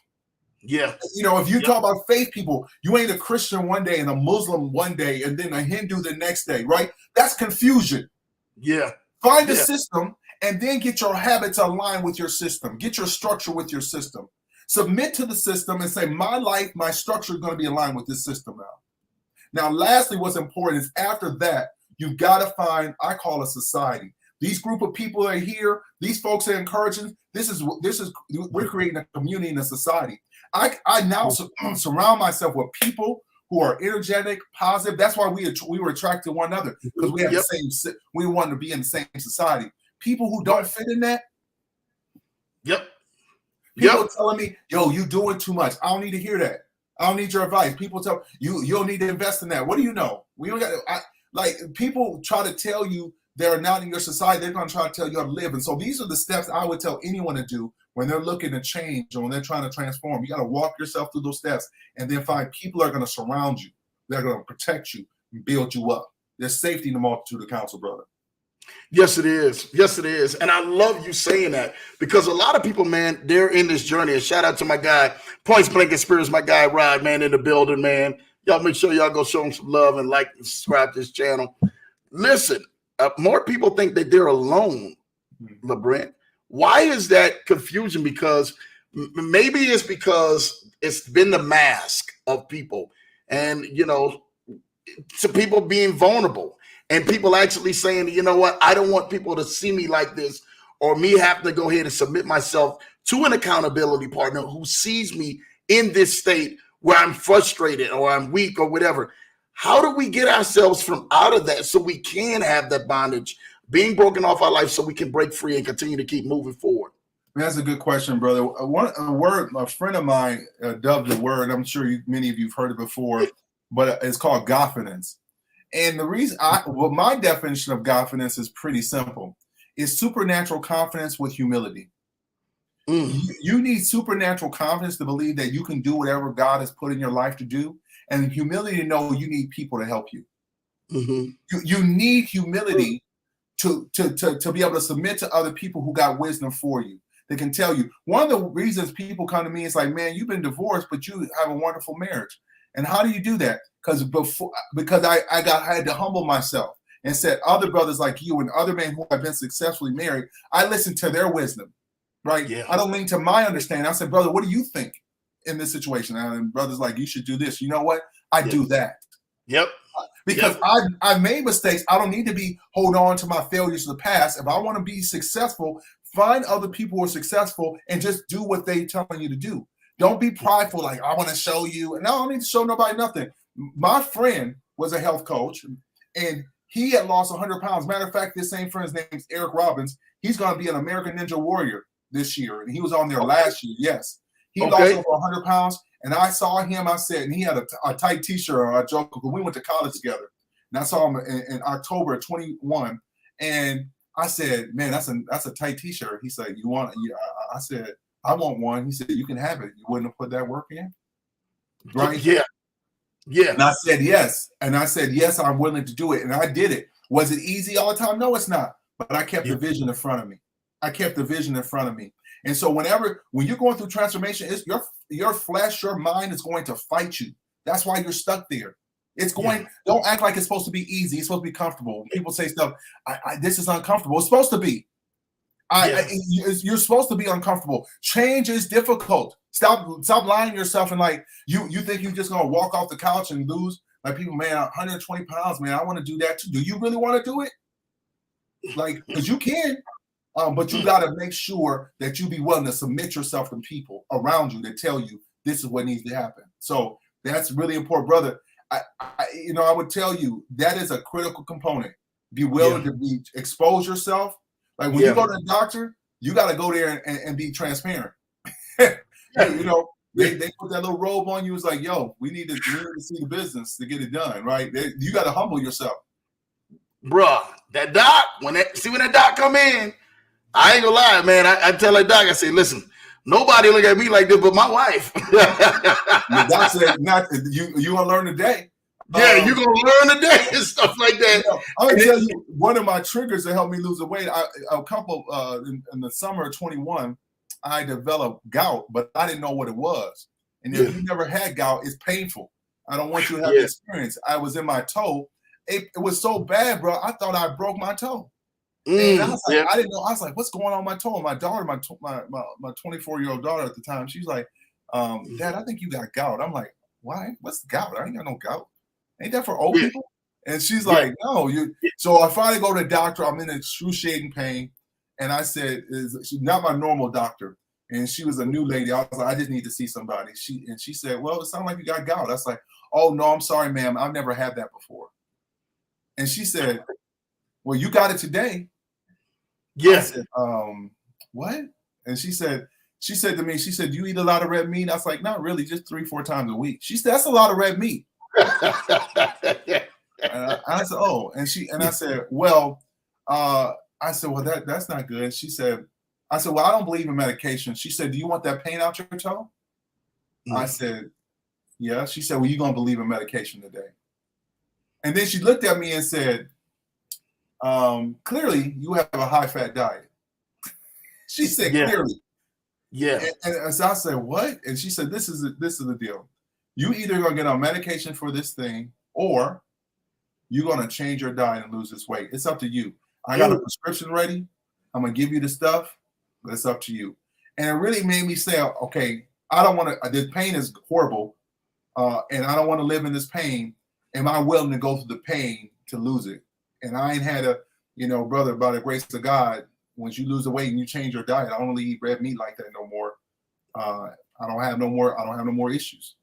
Yeah. If you talk about faith people, you ain't a Christian one day and a Muslim one day and then a Hindu the next day, right? That's confusion. Yeah. Find a system and then get your habits aligned with your system. Get your structure with your system. Submit to the system and say, my life, my structure is going to be aligned with this system now. Now, lastly, what's important is after that, you've got to find, I call a society. These group of people are here. These folks are encouraging. We're creating a community and a society. I now surround myself with people who are energetic, positive. That's why we were attracted to one another, because we have the same. We want to be in the same society. People who don't fit in that. Yep. People telling me, yo, you doing too much. I don't need to hear that. I don't need your advice. People tell you don't need to invest in that. What do you know? We don't got people try to tell you they're not in your society. They're going to try to tell you how to live. And so these are the steps I would tell anyone to do when they're looking to change or when they're trying to transform. You got to walk yourself through those steps and then find people that are going to surround you. They're going to protect you and build you up. There's safety in the multitude of counsel, brother. Yes, it is. Yes, it is. And I love you saying that, because a lot of people, man, they're in this journey. And shout out to my guy, Points Blank Experience, my guy, Rod, man, in the building, man. Y'all make sure y'all go show him some love and like and subscribe to this channel. Listen, more people think that they're alone, Lebrent. Why is that confusion? Because maybe it's because it's been the mask of people and, to people being vulnerable. And people actually saying, you know what, I don't want people to see me like this, or me having to go ahead and submit myself to an accountability partner who sees me in this state where I'm frustrated or I'm weak or whatever. How do we get ourselves from out of that so we can have that bondage being broken off our life so we can break free and continue to keep moving forward? That's a good question, brother. A friend of mine dubbed the word, I'm sure many of you have heard it before, but it's called confidence. And the reason my definition of confidence is pretty simple. It's supernatural confidence with humility. You need supernatural confidence to believe that you can do whatever God has put in your life to do, and humility to know you need people to help you. You need humility to be able to submit to other people who got wisdom for you. They can tell you. One of the reasons people come to me is like, man, you've been divorced, but you have a wonderful marriage. And how do you do that? Because I had to humble myself and said, other brothers like you and other men who have been successfully married, I listened to their wisdom, right? Yeah. I don't lean to my understanding. I said, brother, what do you think in this situation? And brothers like, you should do this. You know what? I do that. Yep. Because I made mistakes. I don't need to be hold on to my failures of the past. If I want to be successful, find other people who are successful and just do what they're telling you to do. Don't be prideful, like I want to show you. And I don't need to show nobody nothing. My friend was a health coach, and he had lost 100 pounds. Matter of fact, this same friend's name is Eric Robbins. He's going to be an American Ninja Warrior this year, and he was on there last year. Yes, he lost over 100 pounds. And I saw him, I said, and he had a tight t-shirt on, I joke, because we went to college together. And I saw him in October of 21. And I said, man, that's a tight t-shirt. He said, you want it? I said, I want one. He said, you can have it. You wouldn't have put that work in? Right? Yeah. Yeah. And I said, yes. And I said, yes, I'm willing to do it. And I did it. Was it easy all the time? No, it's not. But I kept the vision in front of me. And so when you're going through transformation, it's your flesh, your mind is going to fight you. That's why you're stuck there. It's going, don't act like it's supposed to be easy. It's supposed to be comfortable. People say stuff, this is uncomfortable. It's supposed to be. You're supposed to be uncomfortable. Change is difficult. Stop lying to yourself and like you think you're just gonna walk off the couch and lose. Like people, man, 120 pounds, man, I want to do that too. Do you really want to do it? Like, because you can. But you got to make sure that you be willing to submit yourself to people around you that tell you this is what needs to happen. So that's really important, brother. I would tell you that is a critical component. Be willing to expose yourself. Like when you go to the doctor, you got to go there and be transparent. They put that little robe on you. It's like, yo, we need to see the business to get it done, right? You got to humble yourself. Bruh, that doc, when that doc come in, I ain't gonna lie, man. I tell that doc, I say, listen, nobody look at me like this but my wife. The doc said, you gonna learn today. Yeah, you're gonna learn today and stuff like that. I'm gonna tell you, one of my triggers that helped me lose the weight, in the summer of 21, I developed gout, but I didn't know what it was. And if you never had gout, it's painful. I don't want you to have the experience. I was in my toe. It was so bad, bro. I thought I broke my toe. And I was like, I didn't know. I was like, what's going on with my toe? And my daughter, my 24-year-old daughter at the time, she's like, Dad, I think you got gout. I'm like, why? What's gout? I ain't got no gout. Ain't that for old people? And she's like, no. So I finally go to the doctor. I'm in excruciating pain. And I said, she's not my normal doctor. And she was a new lady. I was like, I just need to see somebody. She said, well, it sounds like you got gout. I was like, oh, no, I'm sorry, ma'am. I've never had that before. And she said, well, you got it today. Yes. I said, what? And she said to me, do you eat a lot of red meat? I was like, not really, just 3-4 times a week. She said, that's a lot of red meat. And I said, oh, and I said, well, that's not good. I said, well, I don't believe in medication. She said, do you want that pain out your toe? I said, yeah. She said, well, you're going to believe in medication today. And then she looked at me and said, clearly you have a high-fat diet. She said, clearly. Yeah. And so I said, what? And she said, this is the deal. You either going to get on medication for this thing or you're going to change your diet and lose this weight. It's up to you. I got a prescription ready. I'm going to give you the stuff, but it's up to you. And it really made me say, okay, I don't want to, this pain is horrible, and I don't want to live in this pain. Am I willing to go through the pain to lose it? And I ain't had brother, by the grace of God, once you lose the weight and you change your diet, I don't really eat red meat like that no more. I don't have no more issues.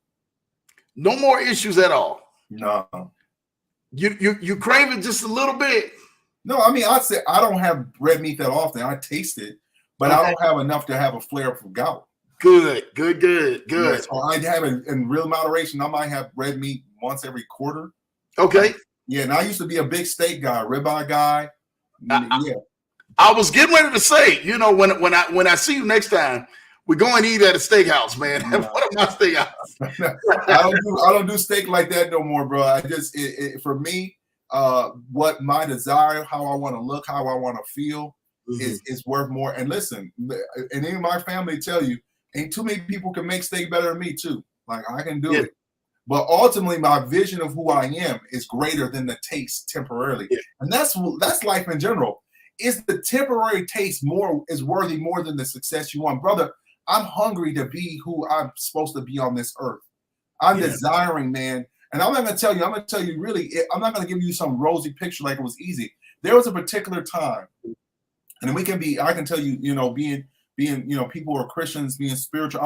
No more issues at all. No. You crave it just a little bit. No, I mean, I'd say I don't have red meat that often. I taste it, but I don't have enough to have a flare up from gout. Good. Yeah, so I have it in real moderation. I might have red meat once every quarter. Okay. Yeah, and I used to be a big steak guy, ribeye guy. I was getting ready to say, when I see you next time, we're going to eat at a steakhouse, man. What are my steakhouse? I don't do steak like that no more, bro. I just for me, what my desire, how I want to look, how I want to feel is worth more. And listen, and even my family tell you, ain't too many people can make steak better than me too. Like I can do it. But ultimately, my vision of who I am is greater than the taste temporarily. Yeah. And that's life in general. Is the temporary taste is worthy more than the success you want? Brother, I'm hungry to be who I'm supposed to be on this earth. I'm desiring, man. And I'm not going to tell you, I'm going to tell you really, I'm not going to give you some rosy picture like it was easy. There was a particular time, and I can tell you, being, people who are Christians, being spiritual.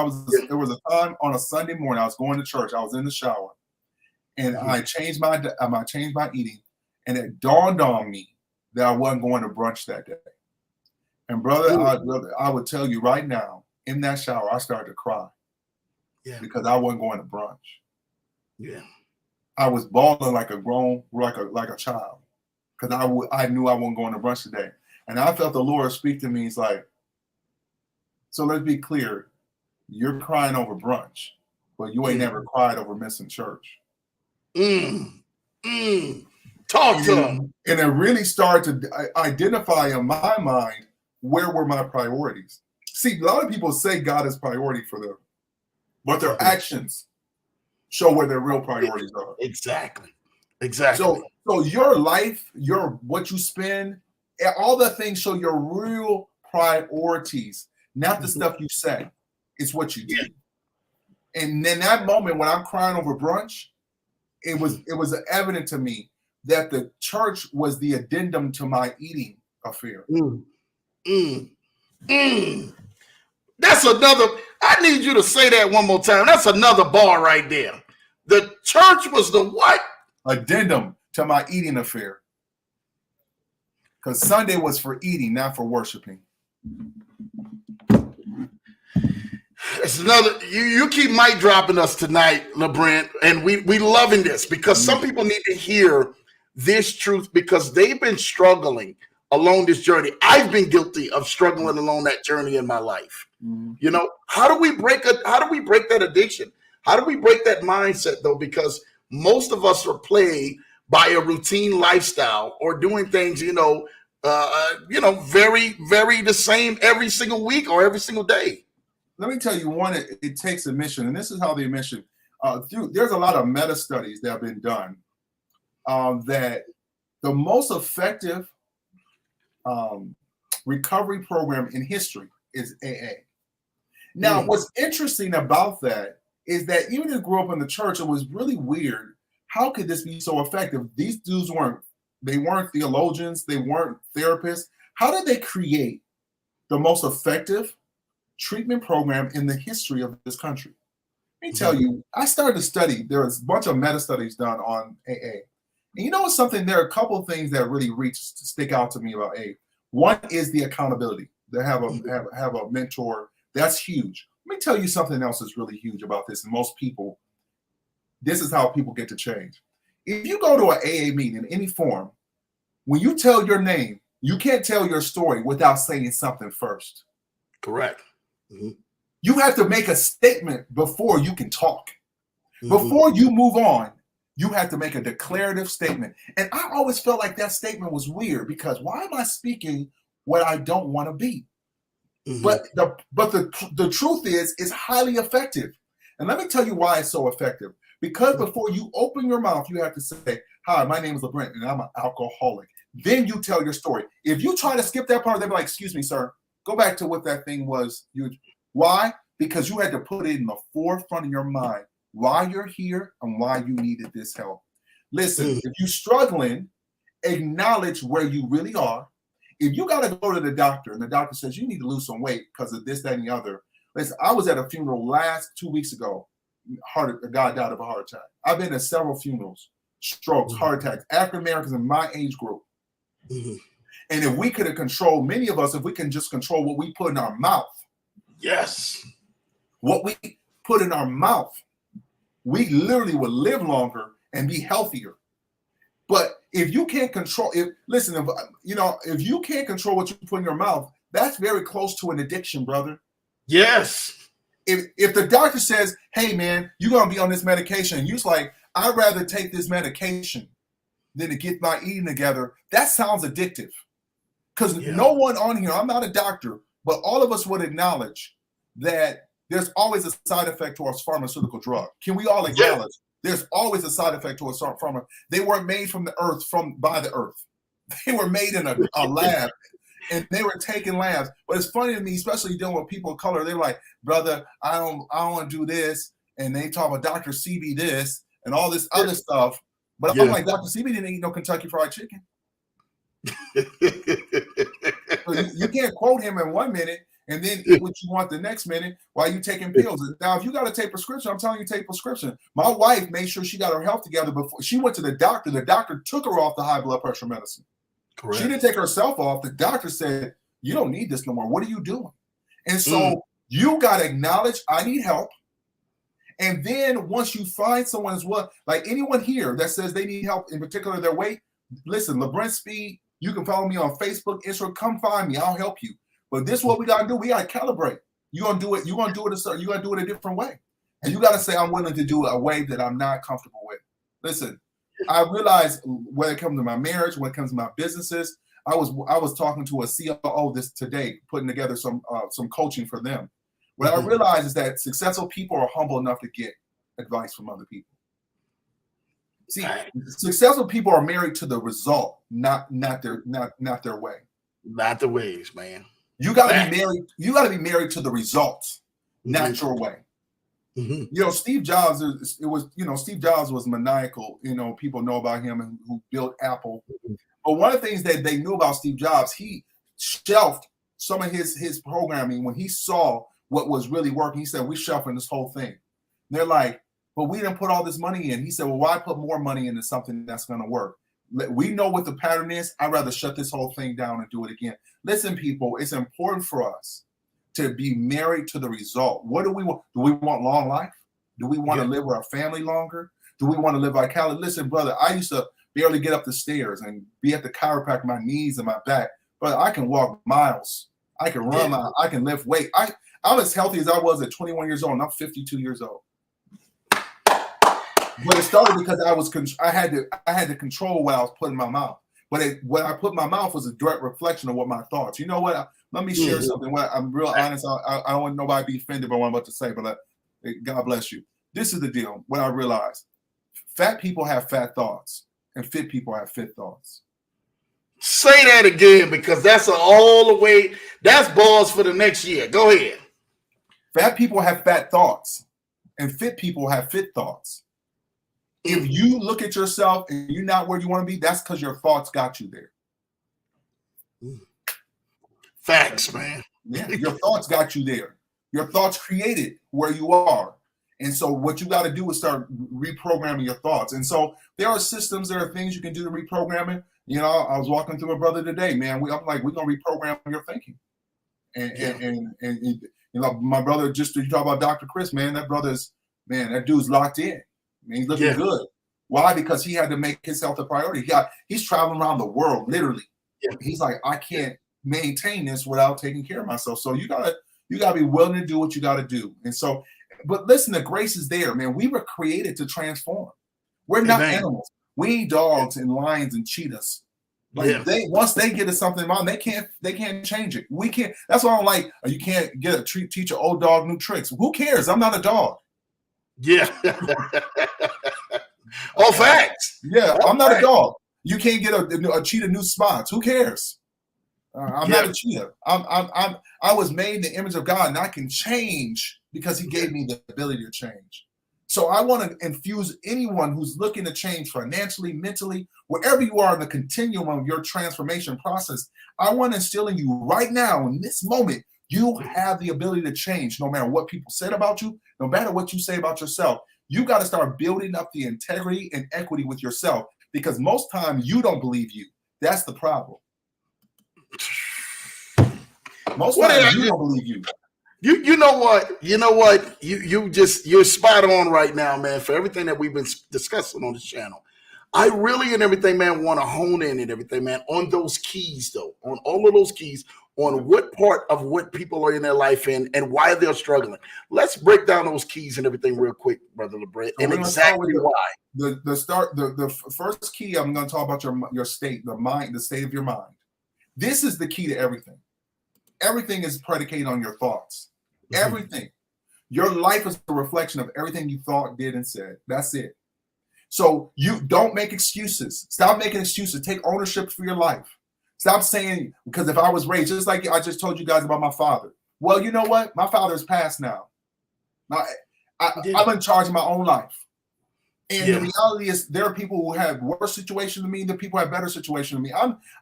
There was a time on a Sunday morning, I was going to church, I was in the shower, and I changed my eating, and it dawned on me that I wasn't going to brunch that day. And brother, I would tell you right now, in that shower, I started to cry. Yeah. Because I wasn't going to brunch. Yeah. I was bawling like a child, because I knew I wasn't going to brunch today. And I felt the Lord speak to me. He's like, so let's be clear. You're crying over brunch, but you ain't never cried over missing church. Talk to him. And it really started to identify in my mind, where were my priorities? See, a lot of people say God is priority for them, but their actions show where their real priorities are. Exactly. So your life, what you spend, all the things show your real priorities, not the stuff you say. It's what you do. And in that moment when I'm crying over brunch, it was evident to me that the church was the addendum to my eating affair. That's another. I need you to say that one more time. That's another bar right there. The church was the what? Addendum to my eating affair. Because Sunday was for eating, not for worshiping. It's another. You keep mic dropping us tonight, LeBrent, and we loving this, because some people need to hear this truth, because they've been struggling along this journey. I've been guilty of struggling along that journey in my life. How do we break that addiction? How do we break that mindset, though? Because most of us are plagued by a routine lifestyle, or doing things, very, very the same every single week or every single day. Let me tell you one, it takes a mission, and this is how the mission, there's a lot of meta studies that have been done, that the most effective recovery program in history is AA. Now, what's interesting about that is that even if you grew up in the church, it was really weird. How could this be so effective? These dudes weren't theologians, they weren't therapists. How did they create the most effective treatment program in the history of this country? Let me tell you, I started to study. There was a bunch of meta studies done on AA. And you know what's something? There are a couple of things that really stick out to me about AA. One is the accountability. They have a mentor. That's huge. Let me tell you something else that's really huge about this. And most people, this is how people get to change. If you go to an AA meeting in any form, when you tell your name, you can't tell your story without saying something first. Correct. You have to make a statement before you can talk. Before you move on, you have to make a declarative statement. And I always felt like that statement was weird, because why am I speaking what I don't want to be? But the truth is, it's highly effective. And let me tell you why it's so effective. Because before you open your mouth, you have to say, hi, my name is LeBrent, and I'm an alcoholic. Then you tell your story. If you try to skip that part, they'll be like, excuse me, sir, go back to what that thing was. Why? Because you had to put it in the forefront of your mind, why you're here and why you needed this help. Listen, if you're struggling, acknowledge where you really are. If you got to go to the doctor and the doctor says you need to lose some weight because of this, that, and the other. Listen, I was at a funeral 2 weeks ago. A guy died of a heart attack. I've been at several funerals, strokes, heart attacks, African Americans in my age group. And if we could have controlled, many of us, if we can just control what we put in our mouth. Yes. What we put in our mouth, we literally would live longer and be healthier. But if you can't control, if you can't control what you put in your mouth, that's very close to an addiction, brother. Yes. If the doctor says, hey man, you're gonna be on this medication, and you're like, I'd rather take this medication than to get my eating together, that sounds addictive. Because no one on here, I'm not a doctor, but all of us would acknowledge that there's always a side effect to our pharmaceutical drug. Can we all acknowledge there's always a side effect to a pharma? They weren't made from the earth, by the earth. They were made in a lab, and they were taking labs. But it's funny to me, especially dealing with people of color. They're like, brother, I don't want to do this. And they talk about Dr. CB this, and all this other stuff. But I'm like, Dr. CB didn't eat no Kentucky Fried Chicken. So you can't quote him in 1 minute and then eat what you want the next minute while you taking pills. Now, if you got to take prescription, I'm telling you, take prescription. My wife made sure she got her health together before she went to the doctor. The doctor took her off the high blood pressure medicine. Correct. She didn't take herself off. The doctor said, you don't need this no more. What are you doing? And so you got to acknowledge, I need help. And then once you find someone as well, like anyone here that says they need help, in particular their weight, listen, Lebrent Speed, you can follow me on Facebook, Instagram. Come find me. I'll help you. But this is what we got to do. We got to calibrate. You're going to do it. You're going to do it. You got to do it a different way. And you got to say, I'm willing to do it a way that I'm not comfortable with. Listen, I realized when it comes to my marriage, when it comes to my businesses, I was talking to a COO this today, putting together some coaching for them. What I realized is that successful people are humble enough to get advice from other people. See, successful people are married to the result, not their way. Not the ways, man. You got to be married. You got to be married to the results, not your way. You know, Steve Jobs. Steve Jobs was maniacal. You know, people know about him and who built Apple. But one of the things that they knew about Steve Jobs, he shelved some of his programming when he saw what was really working. He said, "We're shelving this whole thing." And they're like, "But we didn't put all this money in." He said, "Well, why put more money into something that's going to work? We know what the pattern is. I'd rather shut this whole thing down and do it again." Listen, people, it's important for us to be married to the result. What do we want? Do we want long life? Do we want to live with our family longer? Do we want to live our calendar? Listen, brother, I used to barely get up the stairs and be at the chiropractor, my knees and my back. But I can walk miles. I can run. I can lift weight. I'm as healthy as I was at 21 years old, and I'm 52 years old. But it started because I had to control what I was putting in my mouth. But what I put in my mouth was a direct reflection of what my thoughts. You know what? Let me share something. I'm real honest. I don't want nobody to be offended by what I'm about to say, but God bless you. This is the deal. What I realized: fat people have fat thoughts, and fit people have fit thoughts. Say that again, because that's all the way. That's balls for the next year. Go ahead. Fat people have fat thoughts, and fit people have fit thoughts. If you look at yourself and you're not where you want to be, that's because your thoughts got you there. Facts, man. Yeah, your thoughts got you there. Your thoughts created where you are. And so what you got to do is start reprogramming your thoughts. And so there are systems, there are things you can do to reprogram it. You know, I was walking through a brother today, man. I'm like, we're going to reprogram your thinking. And you know, my brother, just to talk about Dr. Chris, man, that dude's locked in. I mean, he's looking good. Why? Because he had to make his health a priority. He's traveling around the world, literally. Yeah. He's like, I can't maintain this without taking care of myself. So you gotta be willing to do what you gotta do. And so, but listen, the grace is there, man. We were created to transform. We're not animals. We ain't dogs and lions and cheetahs. Like once they get to something wrong, they can't change it. We can't. That's why I'm like, you can't teach an old dog new tricks. Who cares? I'm not a dog. Yeah. All facts. Yeah, I'm not a dog. You can't get a cheetah new spots. Who cares? I'm not a cheetah. I was made in the image of God, and I can change because He gave me the ability to change. So I want to infuse anyone who's looking to change financially, mentally, wherever you are in the continuum of your transformation process. I want to instill in you right now, in this moment, you have the ability to change no matter what people said about you, no matter what you say about yourself. You got to start building up the integrity and equity with yourself, because most times you don't believe you. That's the problem. Most times you don't believe you. You know what? You're spot on right now, man, for everything that we've been discussing on this channel. I really and everything, man, want to hone in and everything, man, on those keys, though, on all of those keys, on what part of what people are in their life in and why they're struggling. Let's break down those keys and everything real quick, Brother Lebrent, and exactly why. The first key, I'm going to talk about your state, the state of your mind. This is the key to everything. Everything is predicated on your thoughts. Mm-hmm. Everything. Your life is a reflection of everything you thought, did, and said. That's it. So you don't make excuses. Stop making excuses. Take ownership for your life. Stop saying, because if I was raised, just like I just told you guys about my father. Well, you know what? My father's passed now. I'm in charge of my own life. And the reality is there are people who have worse situation than me, the people who have better situation than me.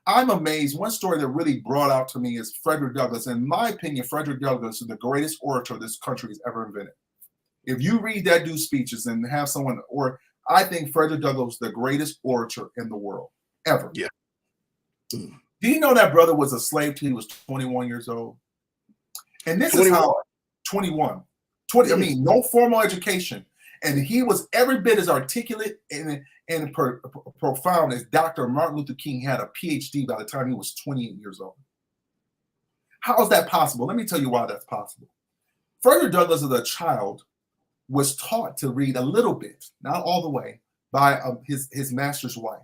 I'm amazed. One story that really brought out to me is Frederick Douglass. In my opinion, Frederick Douglass is the greatest orator this country has ever invented. If you read that dude's speeches and have someone, or I think Frederick Douglass was the greatest orator in the world ever. Yeah. Do you know that brother was a slave till he was 21 years old? And this 21. Is how 21, 20. I mean, no formal education. And he was every bit as articulate and profound as Dr. Martin Luther King had a PhD by the time he was 28 years old. How is that possible? Let me tell you why that's possible. Frederick Douglass, as a child, was taught to read a little bit, not all the way, by his master's wife.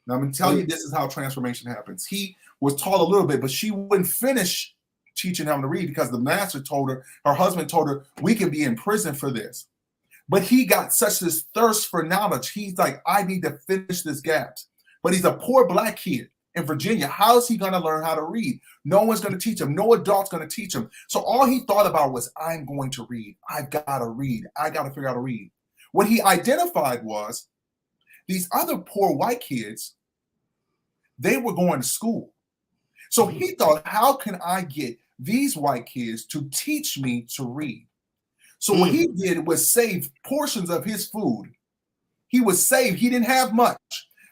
Now, I'm going to tell you this is how transformation happens. He was taught a little bit, but she wouldn't finish teaching him to read because the master told her, her husband told her, we can be in prison for this. But he got such this thirst for knowledge. He's like, I need to finish this gap. But he's a poor black kid in Virginia. How is he going to learn how to read? No one's going to teach him. No adult's going to teach him. So all he thought about was, I'm going to read. I've got to read. I got to figure out how to read. What he identified was these other poor white kids, they were going to school. So he thought, how can I get these white kids to teach me to read? So what he did was save portions of his food. He was saved. He didn't have much,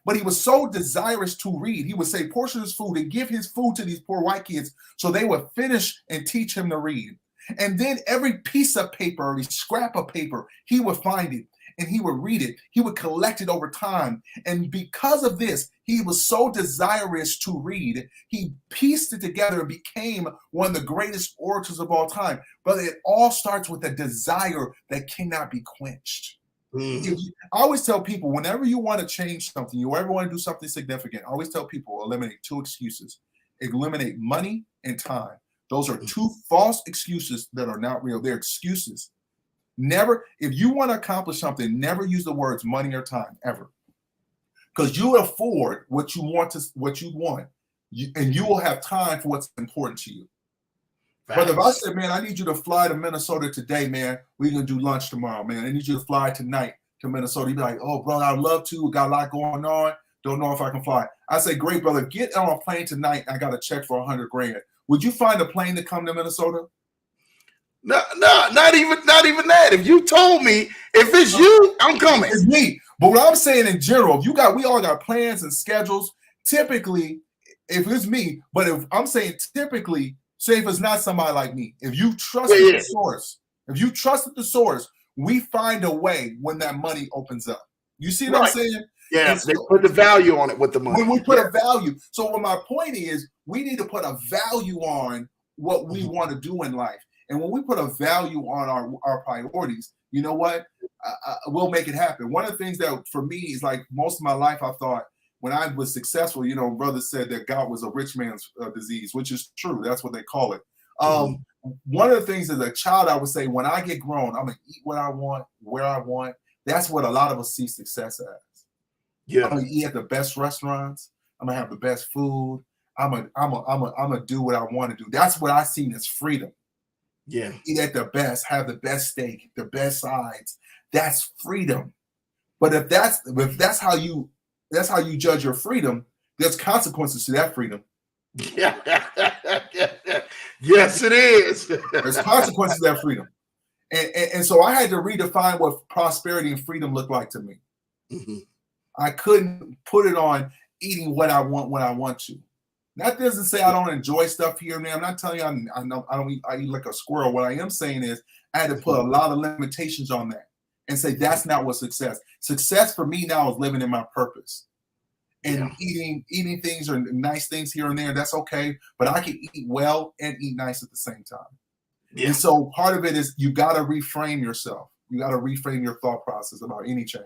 but he was so desirous to read. He would save portions of his food and give his food to these poor white kids so they would finish and teach him to read. And then every piece of paper, every scrap of paper, he would find it and he would read it. He would collect it over time. And because of this, he was so desirous to read. He pieced it together and became one of the greatest orators of all time. But it all starts with a desire that cannot be quenched. I always tell people, whenever you want to change something, you ever want to do something significant, I always tell people, eliminate two excuses. Eliminate money and time. Those are two false excuses that are not real. They're excuses. Never, if you want to accomplish something, never use the words money or time, ever. Because you afford what you want, and you will have time for what's important to you. Facts. But if I said, man, I need you to fly to Minnesota today, man, we're going to do lunch tomorrow, man. I need you to fly tonight to Minnesota. You'd be like, oh, brother, I'd love to. We got a lot going on. Don't know if I can fly. I say, great, brother, get on a plane tonight. I got a check for $100,000. Would you find a plane to come to Minnesota? No, not even that. If you told me, if it's you, I'm coming. It's me. But what I'm saying in general, we all got plans and schedules. Typically, if it's me, but if I'm saying typically, say if it's not somebody like me, if you trusted the source, we find a way when that money opens up. You see what I'm saying? Yeah, they put the value on it with the money. When we put a value. So what my point is, we need to put a value on what we want to do in life. And when we put a value on our priorities, you know what? We'll make it happen. One of the things that for me is like most of my life, I thought when I was successful, brother said that God was a rich man's disease, which is true. That's what they call it. One of the things as a child, I would say, when I get grown, I'm going to eat what I want, where I want. That's what a lot of us see success as. Yeah. I'm going to eat at the best restaurants. I'm going to have the best food. I'm gonna do what I want to do. That's what I see as freedom. Yeah. Eat at the best, have the best steak, the best sides. That's freedom. But if that's how you judge your freedom, there's consequences to that freedom. Yeah. Yes, it is. There's consequences to that freedom. And so I had to redefine what prosperity and freedom looked like to me. Mm-hmm. I couldn't put it on eating what I want when I want to. That doesn't say I don't enjoy stuff here and there. I'm not telling you I eat like a squirrel. What I am saying is I had to put a lot of limitations on that and say that's not what success. Success for me now is living in my purpose. And eating things or nice things here and there, that's okay. But I can eat well and eat nice at the same time. Yeah. And so part of it is you got to reframe yourself. You got to reframe your thought process about any change.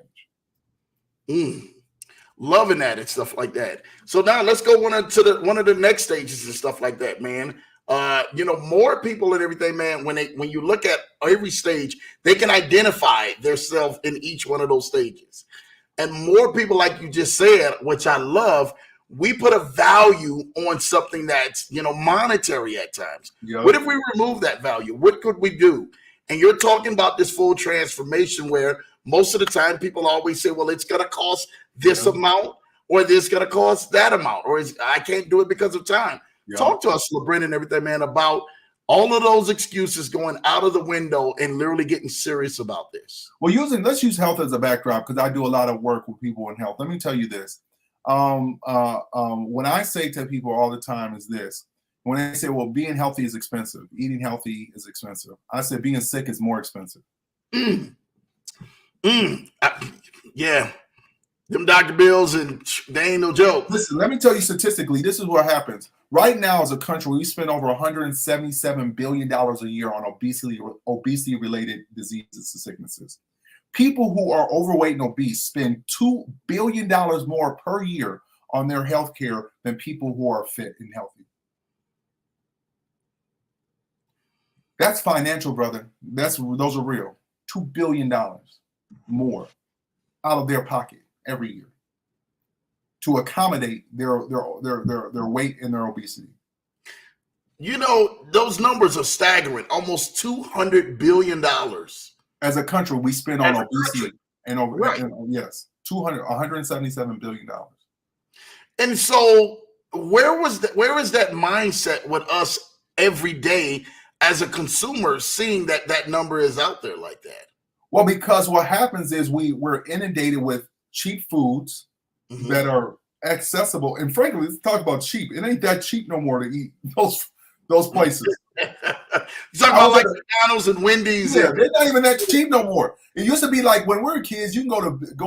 Loving that and stuff like that. So now let's go one of the next stages and stuff like that, man. More people and everything, man. When you look at every stage, they can identify themselves in each one of those stages. And more people, like you just said, which I love, we put a value on something that's monetary at times. Yep. What if we remove that value? What could we do? And you're talking about this full transformation where most of the time people always say, well, it's going to cost this Yeah. amount, or this going to cost that amount, or I can't do it because of time. Yeah. Talk to us, LeBron, and everything, man, about all of those excuses going out of the window and literally getting serious about this. Well, let's use health as a backdrop, because I do a lot of work with people in health. Let me tell you this. When I say to people all the time is this, when they say, well, being healthy is expensive, eating healthy is expensive, I said being sick is more expensive. Yeah. Them doctor bills, and they ain't no joke. Listen, let me tell you statistically, this is what happens. Right now, as a country, we spend over $177 billion a year on obesity-related diseases and sicknesses. People who are overweight and obese spend $2 billion more per year on their health care than people who are fit and healthy. That's financial, brother. Those are real. $2 billion more out of their pocket every year to accommodate their weight and their obesity. You know, those numbers are staggering. Almost $200 billion. As a country, we spend on obesity and over, right. Yes, $177 billion. And so where is that mindset with us every day as a consumer, seeing that number is out there like that? Well, because what happens is we're inundated with cheap foods that are accessible. And frankly, let's talk about cheap. It ain't that cheap no more to eat those places. You talk about like McDonald's and Wendy's. Yeah, they're not even that cheap no more. It used to be like when we were kids, you can go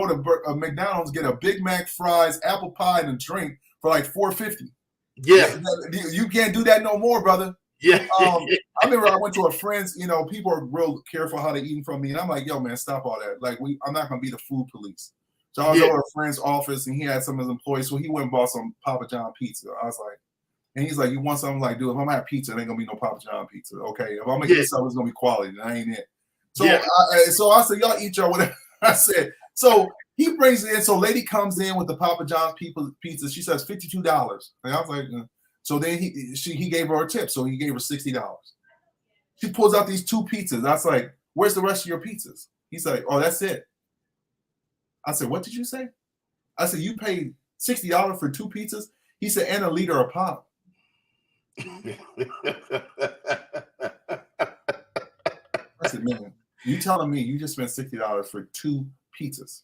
to McDonald's, get a Big Mac, fries, apple pie, and a drink for like $4.50. Yeah, you can't do that no more, brother. Yeah. I remember I went to a friend's. You know, people are real careful how they eat from me, and I'm like, yo, man, stop all that. Like, I'm not gonna be the food police. So I was over at a friend's office, and he had some of his employees, so he went and bought some Papa John pizza. I was like, and he's like, you want something? Like, dude, if I'm gonna have pizza, it ain't gonna be no Papa John pizza, okay? If I'm gonna get something, it's gonna be quality. That ain't it. So, I said, y'all eat your whatever. I said, so he brings it in. So, lady comes in with the Papa John's pizza. She says $52, and I was like, so then he gave her a tip. So he gave her $60. She pulls out these 2 pizzas. I was like, where's the rest of your pizzas? He's like, oh, that's it. I said, what did you say? I said, you paid $60 for 2 pizzas? He said, and a liter of pop. I said, man, you telling me you just spent $60 for 2 pizzas?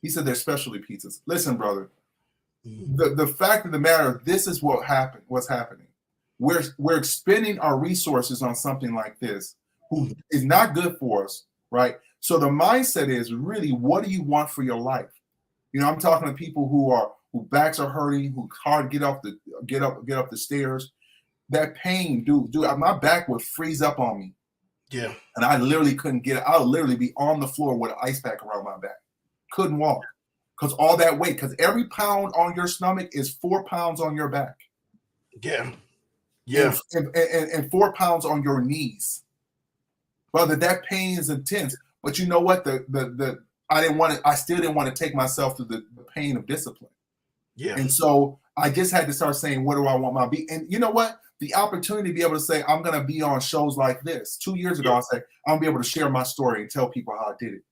He said, they're specialty pizzas. Listen, brother, the fact of the matter, this is what's happening. We're expending our resources on something like this, who is not good for us, right? So the mindset is really, what do you want for your life? You know, I'm talking to people who backs are hurting, who hard get up the stairs. That pain, dude, my back would freeze up on me. Yeah. And I literally couldn't get it. I would literally be on the floor with an ice pack around my back. Couldn't walk. Because all that weight, because every pound on your stomach is 4 pounds on your back. Yeah. Yeah. And 4 pounds on your knees. Brother, that pain is intense. But you know what? I still didn't want to take myself through the pain of discipline. Yeah. And so I just had to start saying, what do I want my be? And you know what? The opportunity to be able to say, I'm going to be on shows like this. 2 years ago, I said, I'm going to be able to share my story and tell people how I did it.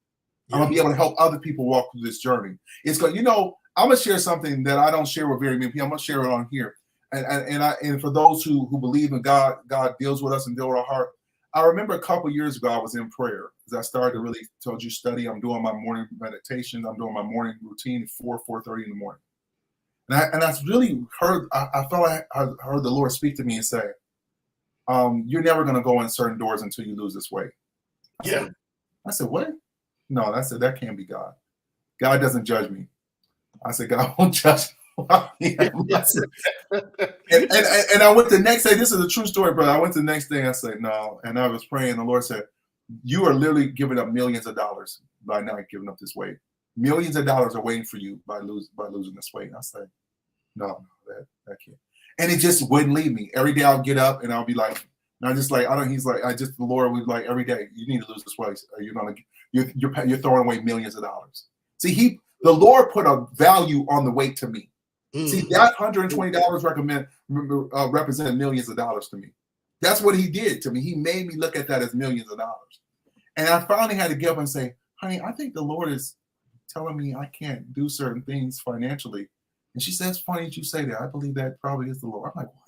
I'm going to be able to help other people walk through this journey. It's going, I'm going to share something that I don't share with very many people. I'm going to share it on here. And for those who believe in God, God deals with us and deals with our heart. I remember a couple of years ago, I was in prayer as I started to really told you study. I'm doing my morning meditation. I'm doing my morning routine at 4:30 in the morning. And I really heard, I felt like I heard the Lord speak to me and say, you're never going to go in certain doors until you lose this weight. I said, what? No, I said, that can't be God. God doesn't judge me. I said, God won't judge me. And I went the next day. This is a true story, brother. I went the next day. I said, no. And I was praying. The Lord said, you are literally giving up millions of dollars by not giving up this weight. Millions of dollars are waiting for you by losing this weight. And I said, no, that can't. And it just wouldn't leave me. Every day I'll get up and I'll be like, and I'm just like, the Lord would like, every day, you need to lose this weight. Or you're throwing away millions of dollars. See, the Lord put a value on the weight to me. See, that $120 represented millions of dollars to me. That's what he did to me. He made me look at that as millions of dollars. And I finally had to get up and say, honey, I think the Lord is telling me I can't do certain things financially. And she says, funny that you say that. I believe that probably is the Lord. I'm like, what?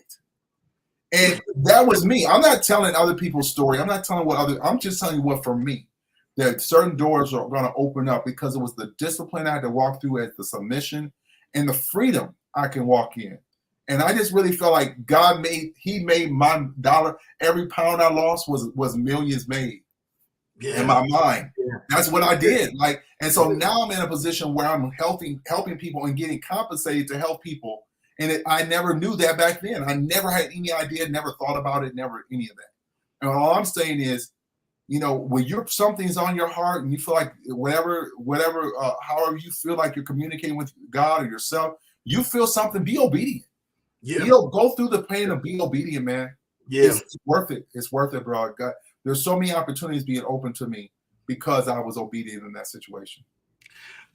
And that was me. I'm not telling other people's story. I'm not telling I'm just telling you what for me, that certain doors are going to open up because it was the discipline I had to walk through, as the submission and the freedom I can walk in. And I just really felt like he made my dollar, every pound I lost was millions made in my mind. Yeah. That's what I did. And so now I'm in a position where I'm helping people and getting compensated to help people. And I never knew that back then. I never had any idea, never thought about it, never any of that. And all I'm saying is, when something's on your heart and you feel like whatever, however you feel like you're communicating with God or yourself, you feel something, be obedient. Yeah. Go through the pain of being obedient, man. Yeah. It's worth it. It's worth it, bro. God, there's so many opportunities being open to me because I was obedient in that situation.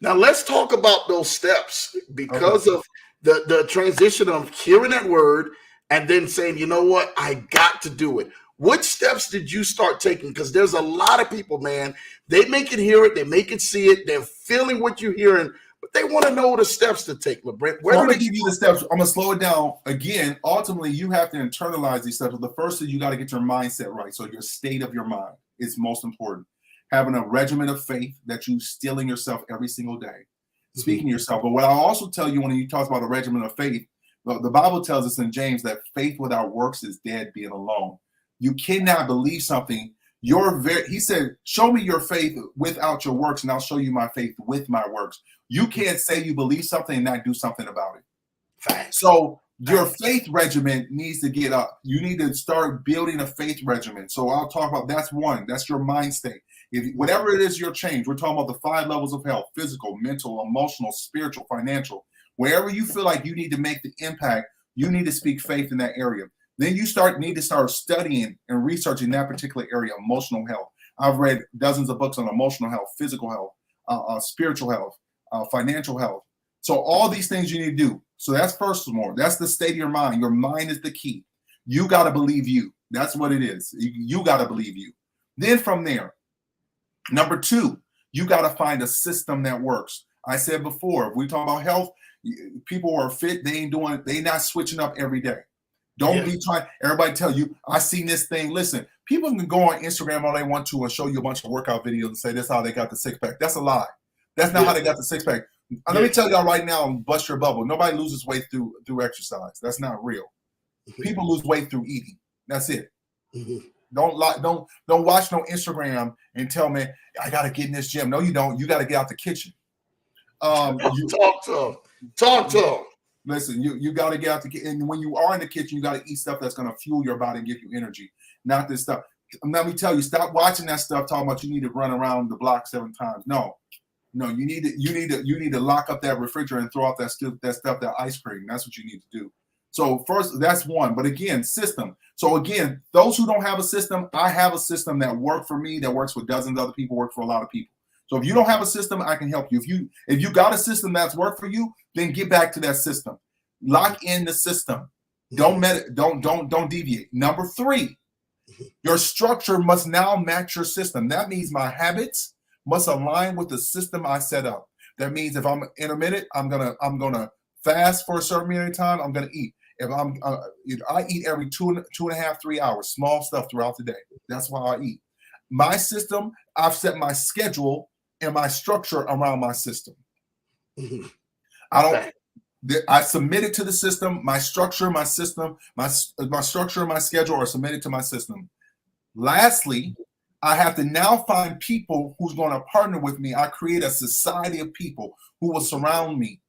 Now let's talk about those steps because of the transition of hearing that word and then saying, you know what, I got to do it. Which steps did you start taking? Because there's a lot of people, man, they make it hear it, they make it see it, they're feeling what you're hearing, but they want to know the steps to take, Lebrent. I'm going to give you the steps. I'm going to slow it down. Again, ultimately, you have to internalize these steps. The first is you got to get your mindset right. So your state of your mind is most important. Having a regimen of faith that you still in yourself every single day. Speaking to yourself. But what I also tell you when you talk about a regimen of faith, the Bible tells us in James that faith without works is dead, being alone. You cannot believe something. He said, show me your faith without your works, and I'll show you my faith with my works. You can't say you believe something and not do something about it. Facts. So your faith regimen needs to get up. You need to start building a faith regimen. So I'll talk about, that's one. That's your mind state. Whatever it is your change, we're talking about the 5 levels of health: physical, mental, emotional, spiritual, financial. Wherever you feel like you need to make the impact, you need to speak faith in that area. Then you need to start studying and researching that particular area, emotional health. I've read dozens of books on emotional health, physical health, spiritual health, financial health. So all these things you need to do. So that's first of all, that's the state of your mind. Your mind is the key. You got to believe you. That's what it is. You got to believe you. Then from there, number 2, you got to find a system that works. I said before, if we talk about health, people who are fit, they not switching up every day. Don't be trying, everybody tell you, I seen this thing. Listen, people can go on Instagram all they want to and show you a bunch of workout videos and say, this is how they got the 6-pack. That's a lie. That's not how they got the 6-pack. Let me tell y'all right now and bust your bubble. Nobody loses weight through exercise. That's not real. People lose weight through eating. That's it. Don't watch no Instagram and tell me I gotta get in this gym. No, you don't. You gotta get out the kitchen. Talk to them. Listen, you got to get out the kitchen. And when you are in the kitchen, you got to eat stuff that's going to fuel your body and give you energy, not this stuff. Let me tell you, stop watching that stuff talking about you need to run around the block 7 times. No, you need to lock up that refrigerator and throw out that stuff, that ice cream. That's what you need to do. So first, that's one. But again, system. So again, those who don't have a system, I have a system that worked for me, that works for dozens of other people, work for a lot of people. So if you don't have a system, I can help you. If you got a system that's worked for you, then get back to that system. Lock in the system. Don't deviate. Number 3, your structure must now match your system. That means my habits must align with the system I set up. That means if I'm intermittent, I'm gonna fast for a certain period of time. I'm gonna eat. If I eat every 2.5, 3 hours, small stuff throughout the day. That's why I eat. My system, I've set my schedule and my structure around my system. I submit it to the system. My structure, my system, my structure and my schedule are submitted to my system. Lastly, I have to now find people who's going to partner with me. I create a society of people who will surround me.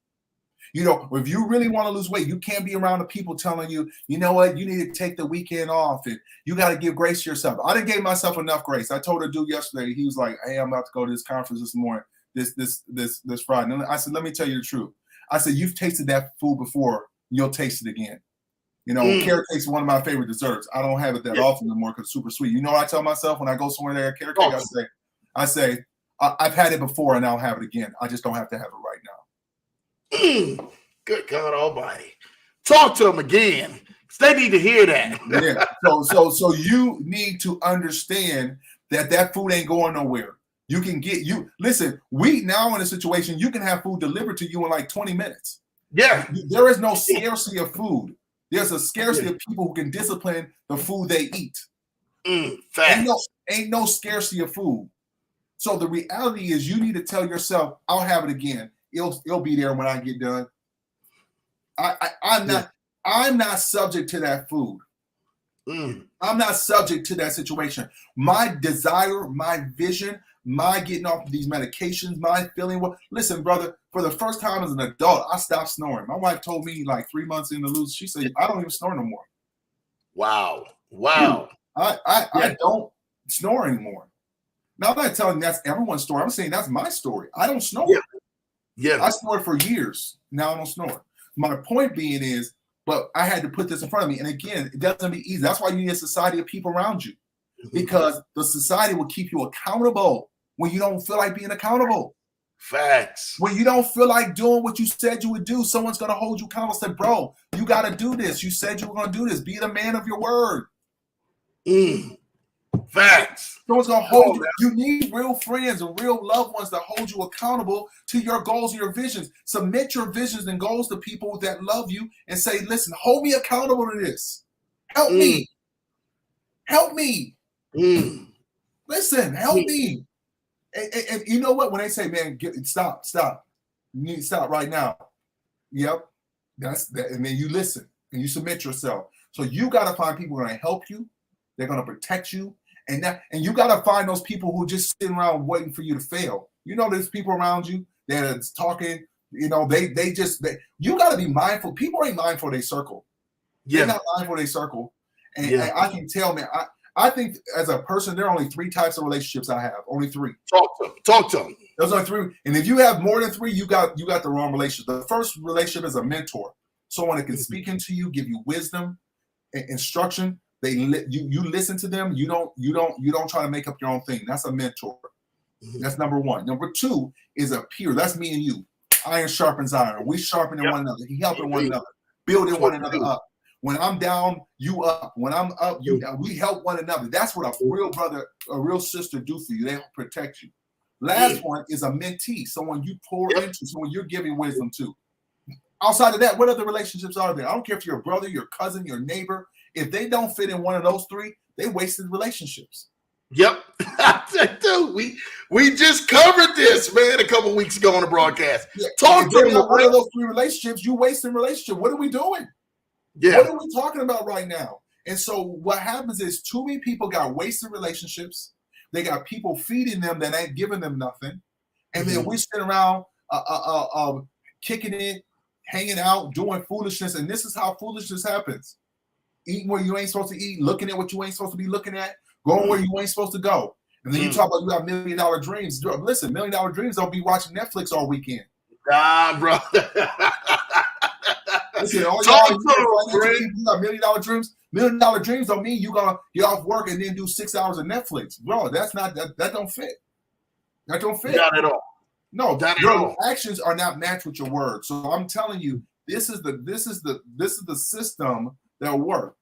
If you really want to lose weight, you can't be around the people telling you, you know what, you need to take the weekend off and you got to give grace to yourself. I didn't give myself enough grace. I told a dude yesterday, he was like, hey, I'm about to go to this conference this morning, this Friday. And I said, let me tell you the truth. I said, you've tasted that food before, you'll taste it again. Carrot cake is one of my favorite desserts. I don't have it that often anymore because it's super sweet. You know what I tell myself when I go somewhere there, carrot cake, I say, I've had it before and I'll have it again. I just don't have to have it right now. Good God Almighty. Talk to them again. They need to hear that. Yeah. So you need to understand that food ain't going nowhere. You can get listen, we now in a situation you can have food delivered to you in like 20 minutes. Yeah. There is no scarcity of food. There's a scarcity of people who can discipline the food they eat. Ain't no scarcity of food. So the reality is you need to tell yourself, I'll have it again. It'll be there when I get done. I'm not subject to that food. I'm not subject to that situation. My desire, my vision, my getting off of these medications, my feeling well. Listen, brother, for the first time as an adult, I stopped snoring. My wife told me like 3 months into lose, she said, I don't even snore no more. Wow. I don't snore anymore. Now, I'm not telling you that's everyone's story. I'm saying that's my story. I don't snore. Yeah. I snored for years. Now I don't snore. My point being is, but I had to put this in front of me. And again, it doesn't be easy. That's why you need a society of people around you, because the society will keep you accountable when you don't feel like being accountable. Facts. When you don't feel like doing what you said you would do, someone's going to hold you accountable. Say, bro, you got to do this. You said you were going to do this. Be the man of your word. Facts. Someone's going to hold you. You need real friends and real loved ones that hold you accountable to your goals and your visions. Submit your visions and goals to people that love you and say, listen, hold me accountable to this. Help me. Help me. Listen, help me. And you know what? When they say, man, stop. You need to stop right now. Yep. That's that. And then you listen and you submit yourself. So you got to find people who are going to help you. They're going to protect you. And you got to find those people who just sitting around waiting for you to fail. You know, there's people around you that are talking, you know, you got to be mindful. People ain't mindful of their circle. They're not mindful of their circle. And I can tell, man, I think as a person, there are only 3 types of relationships I have. Only 3. Talk to them. Those are 3. And if you have more than 3, you got the wrong relationship. The first relationship is a mentor. Someone that can speak into you, give you wisdom, instruction. You listen to them. You don't try to make up your own thing. That's a mentor. That's number 1. Number 2 is a peer. That's me and you. Iron sharpens iron. We sharpening one another. He helping one another. Building one another up. When I'm down, you up. When I'm up, you down. We help one another. That's what a real brother, a real sister do for you. They help protect you. Last one is a mentee. Someone you pour into, someone you're giving wisdom to. Outside of that, what other relationships are there? I don't care if you're a brother, your cousin, your neighbor. If they don't fit in one of those 3, they wasted relationships. Yep. Dude, we just covered this, man, a couple weeks ago on the broadcast. Talk to them. One of those 3 relationships, you wasting relationship. What are we doing? What are we talking about right now? And so what happens is too many people got wasted relationships. They got people feeding them that ain't giving them nothing. And then we sit around kicking it, hanging out, doing foolishness. And this is how foolishness happens. Eating where you ain't supposed to eat, looking at what you ain't supposed to be looking at, going where you ain't supposed to go. And then you talk about you got $1 million dreams. Listen, $1 million dreams don't be watching Netflix all weekend. Nah, bro. Listen, all y'all you got $1 million dreams. $1 million dreams don't mean you gonna get off work and then do 6 hours of Netflix, bro. That's not that don't fit. That don't fit. Not at all. No, your actions are not matched with your words. So I'm telling you, this is the system that'll work.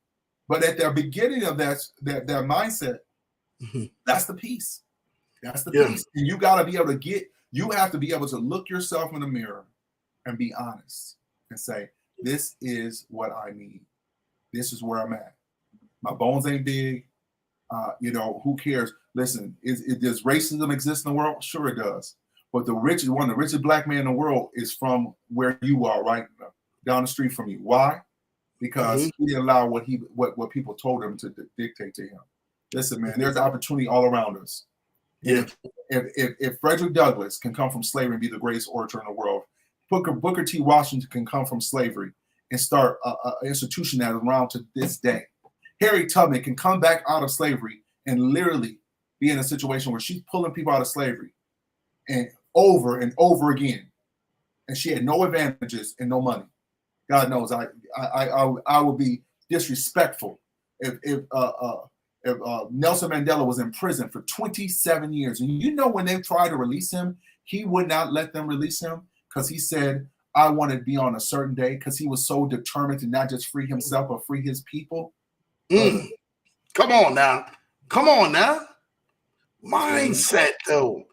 But at the beginning of that mindset, that's the piece. That's the piece. And you got to be able to you have to be able to look yourself in the mirror and be honest and say, this is what I need. This is where I'm at. My bones ain't big. Who cares? Listen, does racism exist in the world? Sure it does. But one of the richest black men in the world is from where you are, right down the street from you. Why? Because he didn't allow what people told him to dictate to him. Listen, man, there's opportunity all around us. Yeah. If Frederick Douglass can come from slavery and be the greatest orator in the world, Booker T. Washington can come from slavery and start an institution that is around to this day. Harriet Tubman can come back out of slavery and literally be in a situation where she's pulling people out of slavery and over again. And she had no advantages and no money. God knows I would be disrespectful if Nelson Mandela was in prison for 27 years. And you know when they tried to release him, he would not let them release him because he said, I want to be on a certain day, because he was so determined to not just free himself, but free his people. Come on now. Mindset, though.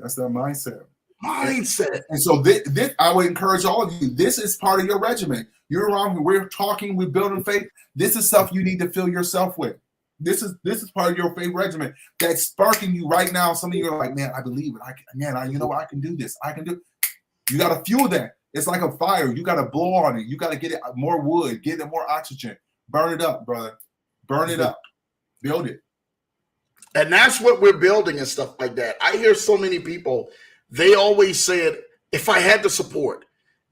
That's their mindset. Mindset. And so this, I would encourage all of you. This is part of your regimen. You're around. We're talking. We're building faith. This is stuff you need to fill yourself with. This is part of your faith regimen that's sparking you right now. Some of you are like, man, I believe it. You know, I can do this. I can do. You got to fuel that. It's like a fire. You got to blow on it. You got to get it more wood, get it more oxygen. Burn it up, brother. Burn it up. Build it. And that's what we're building and stuff like that. I hear so many people, they always said, if I had the support,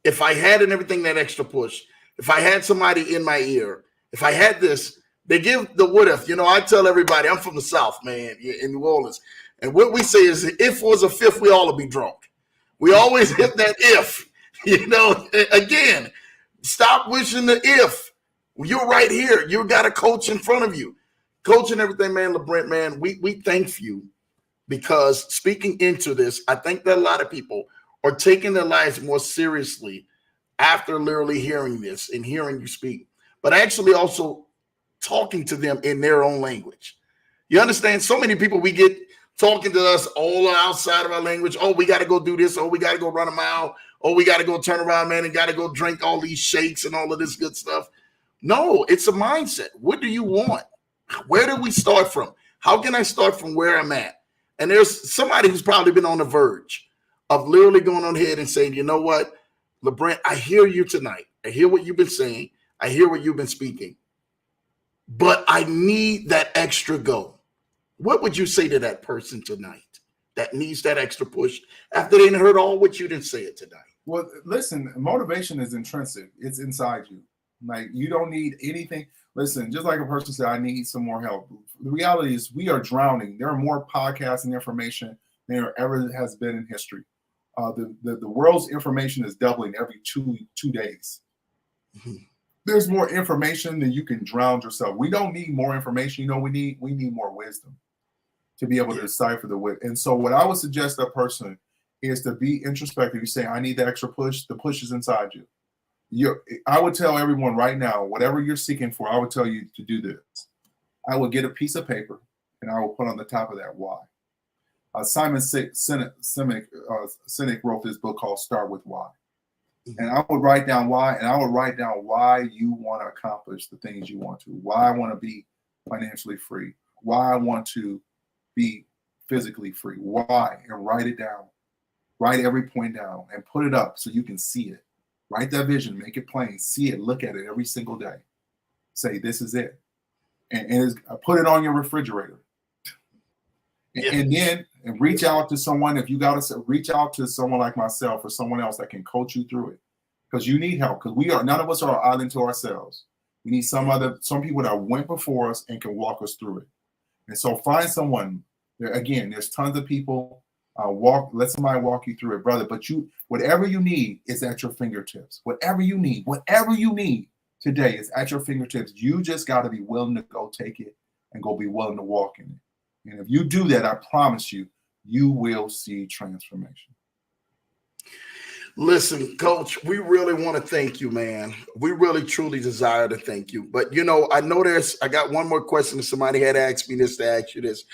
if I had and everything, that extra push, if I had somebody in my ear, if I had this, they give the what if. You know, I tell everybody, I'm from the South, man, in New Orleans. And what we say is, if was a fifth, we all would be drunk. We always hit that if. You know, again, stop wishing the if. You're right here. You got a coach in front of you. Coach and everything, man, LeBrent, man, we thank you, because speaking into this, I think that a lot of people are taking their lives more seriously after literally hearing this and hearing you speak, but actually also talking to them in their own language. You understand? So many people, we get talking to us all outside of our language. Oh, we got to go do this. Oh, we got to go run a mile. Oh, we got to go turn around, man, and got to go drink all these shakes and all of this good stuff. No, it's a mindset. What do you want? Where do we start from? How can I start from where I'm at? And there's somebody who's probably been on the verge of literally going on ahead and saying, you know what, LeBrent, I hear you tonight. I hear what you've been saying. I hear what you've been speaking. But I need that extra go. What would you say to that person tonight that needs that extra push after they heard all what you didn't say it tonight? Well, listen, motivation is intrinsic. It's inside you. Like, you don't need anything. Listen, just like a person said, I need some more help. The reality is we are drowning. There are more podcasts and information than there ever has been in history. The world's information is doubling every two days. Mm-hmm. There's more information than you can drown yourself. We don't need more information. You know, we need more wisdom to be able to decipher the wit. And so what I would suggest that person is to be introspective. You say, I need that extra push. The push is inside you. I would tell everyone right now, whatever you're seeking for, I would tell you to do this. I would get a piece of paper and I will put on the top of that why. Simon Sinek wrote this book called Start With Why. And I would write down why, and I would write down why you want to accomplish the things you want to, why I want to be financially free, why I want to be physically free, why, and write it down. Write every point down and put it up so you can see it. Write that vision, make it plain, see it, look at it every single day. Say, this is it. And put it on your refrigerator. And then reach out to someone. If you got to reach out to someone like myself or someone else that can coach you through it, because you need help. Because none of us are an island to ourselves. We need some people that went before us and can walk us through it. And so find someone. Again, there's tons of people. Let somebody walk you through it, brother. But whatever you need is at your fingertips. Whatever you need today is at your fingertips. You just got to be willing to go take it and go be willing to walk in it. And if you do that, I promise you, you will see transformation. Listen, Coach, we really want to thank you, man. We really, truly desire to thank you. But, I know I got one more question that somebody had asked me this to ask you this.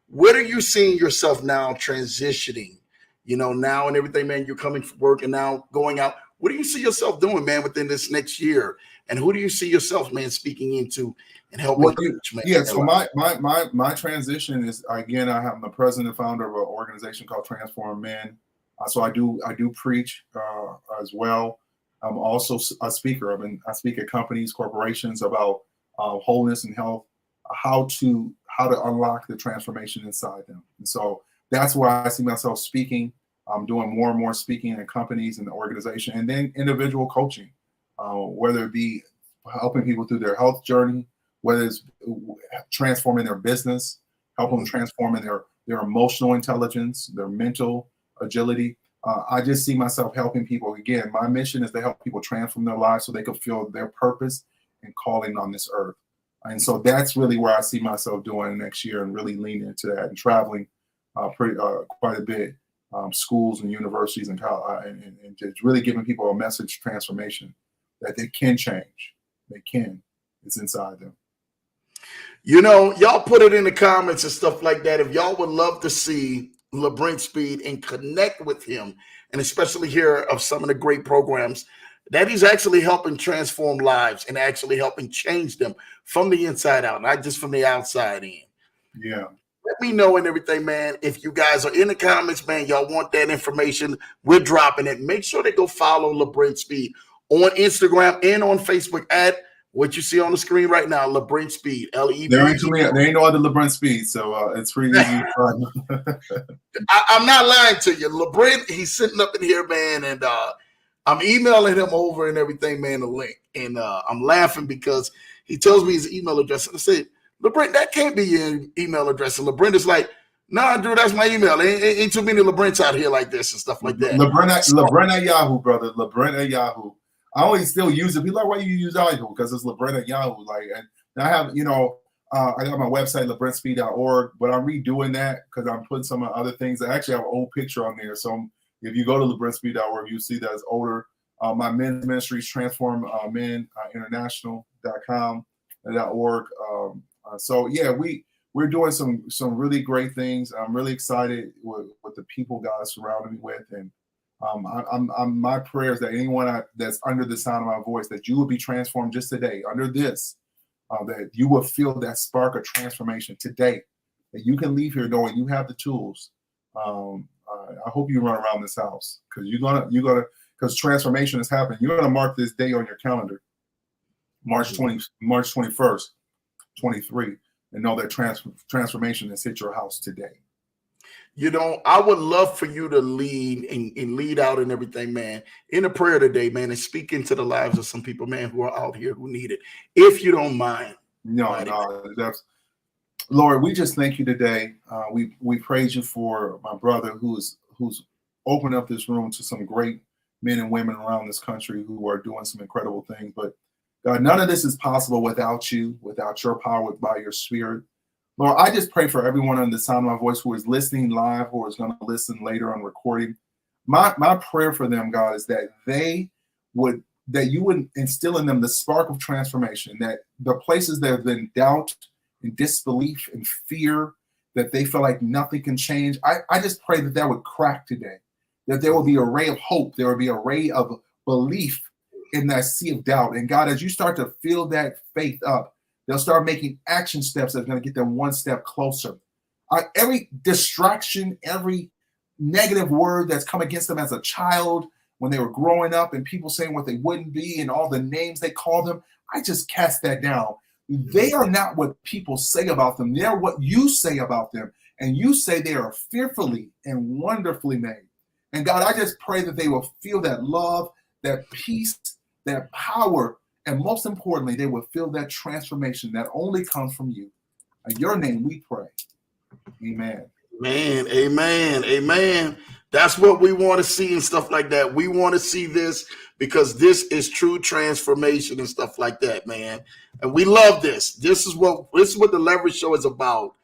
What are you seeing yourself now transitioning, now and everything, man? You're coming from work and now going out. What do you see yourself doing, man, within this next year? And who do you see yourself, man, speaking into and helping? So my transition is, again, I'm the president and founder of an organization called Transform Men. So I do preach as well. I'm also a speaker. I speak at companies, corporations about wholeness and health, how to unlock the transformation inside them. And so that's why I see myself speaking. I'm doing more and more speaking in companies and the organization, and then individual coaching, whether it be helping people through their health journey, whether it's transforming their business, helping them transform in their emotional intelligence, their mental agility. I just see myself helping people. Again, my mission is to help people transform their lives so they can feel their purpose and calling on this earth. And so that's really where I see myself doing next year, and really leaning into that and traveling quite a bit, schools and universities and just really giving people a message transformation that they can change. They can. It's inside them. Y'all put it in the comments and stuff like that. If y'all would love to see LeBrent Speed and connect with him, and especially hear of some of the great programs that he's actually helping transform lives and actually helping change them from the inside out, not just from the outside in. Yeah. Let me know and everything, man. If you guys are in the comments, man, y'all want that information, we're dropping it. Make sure to go follow LeBrent Speed on Instagram and on Facebook at what you see on the screen right now, LeBrent Speed, L-E-B. There ain't no other LeBrent Speed, so it's pretty easy. I'm not lying to you. LeBrent, he's sitting up in here, man, and I'm emailing him over and everything, man, the link. And I'm laughing because he tells me his email address. And I said, LeBrent, that can't be your email address. And LeBrent is like, nah, Drew, that's my email. Ain't too many LeBrents out here like this and stuff like that. LeBrent at Yahoo, brother. LeBrent at Yahoo. I only still use it. People are like, why you use Yahoo? Because it's LeBrent at Yahoo. Like, and I have, I got my website, LeBrentSpeed.org, but I'm redoing that because I'm putting some other things. I actually have an old picture on there. So if you go to LeBrentSpeed.org, you'll see that it's older. My men's ministry is Transformational, .org. So yeah, we're doing some really great things. I'm really excited with the people God surrounded me with, and I'm my prayers that anyone that's under the sound of my voice, that you will be transformed just today under this, that you will feel that spark of transformation today, that you can leave here knowing you have the tools. I hope you run around this house because because transformation is happening. You're gonna mark this day on your calendar, March 21st. 23, and know that transformation has hit your house today. I would love for you to lead and lead out and everything, man, in a prayer today, man, and speak into the lives of some people, man, who are out here who need it, if you don't mind. No, that's Lord, we just thank you today. We praise you for my brother who's opened up this room to some great men and women around this country who are doing some incredible things, but God, none of this is possible without you, without your power, by your spirit. Lord, I just pray for everyone on the sound of my voice who is listening live or is going to listen later on recording. My prayer for them, God, is that you would instill in them the spark of transformation, that the places that have been doubt and disbelief and fear, that they feel like nothing can change. I just pray that would crack today, that there will be a ray of hope. There will be a ray of belief in that sea of doubt. And God, as you start to fill that faith up, they'll start making action steps that's going to get them one step closer. Every distraction, every negative word that's come against them as a child when they were growing up, and people saying what they wouldn't be and all the names they call them, I just cast that down. They are not what people say about them. They're what you say about them. And you say they are fearfully and wonderfully made. And God, I just pray that they will feel that love, that peace, that power, and most importantly, they will feel that transformation that only comes from you. In your name we pray. Amen. Amen. That's what we want to see and stuff like that. We want to see this because this is true transformation and stuff like that, man. And we love this. This is what the Leverage Show is about.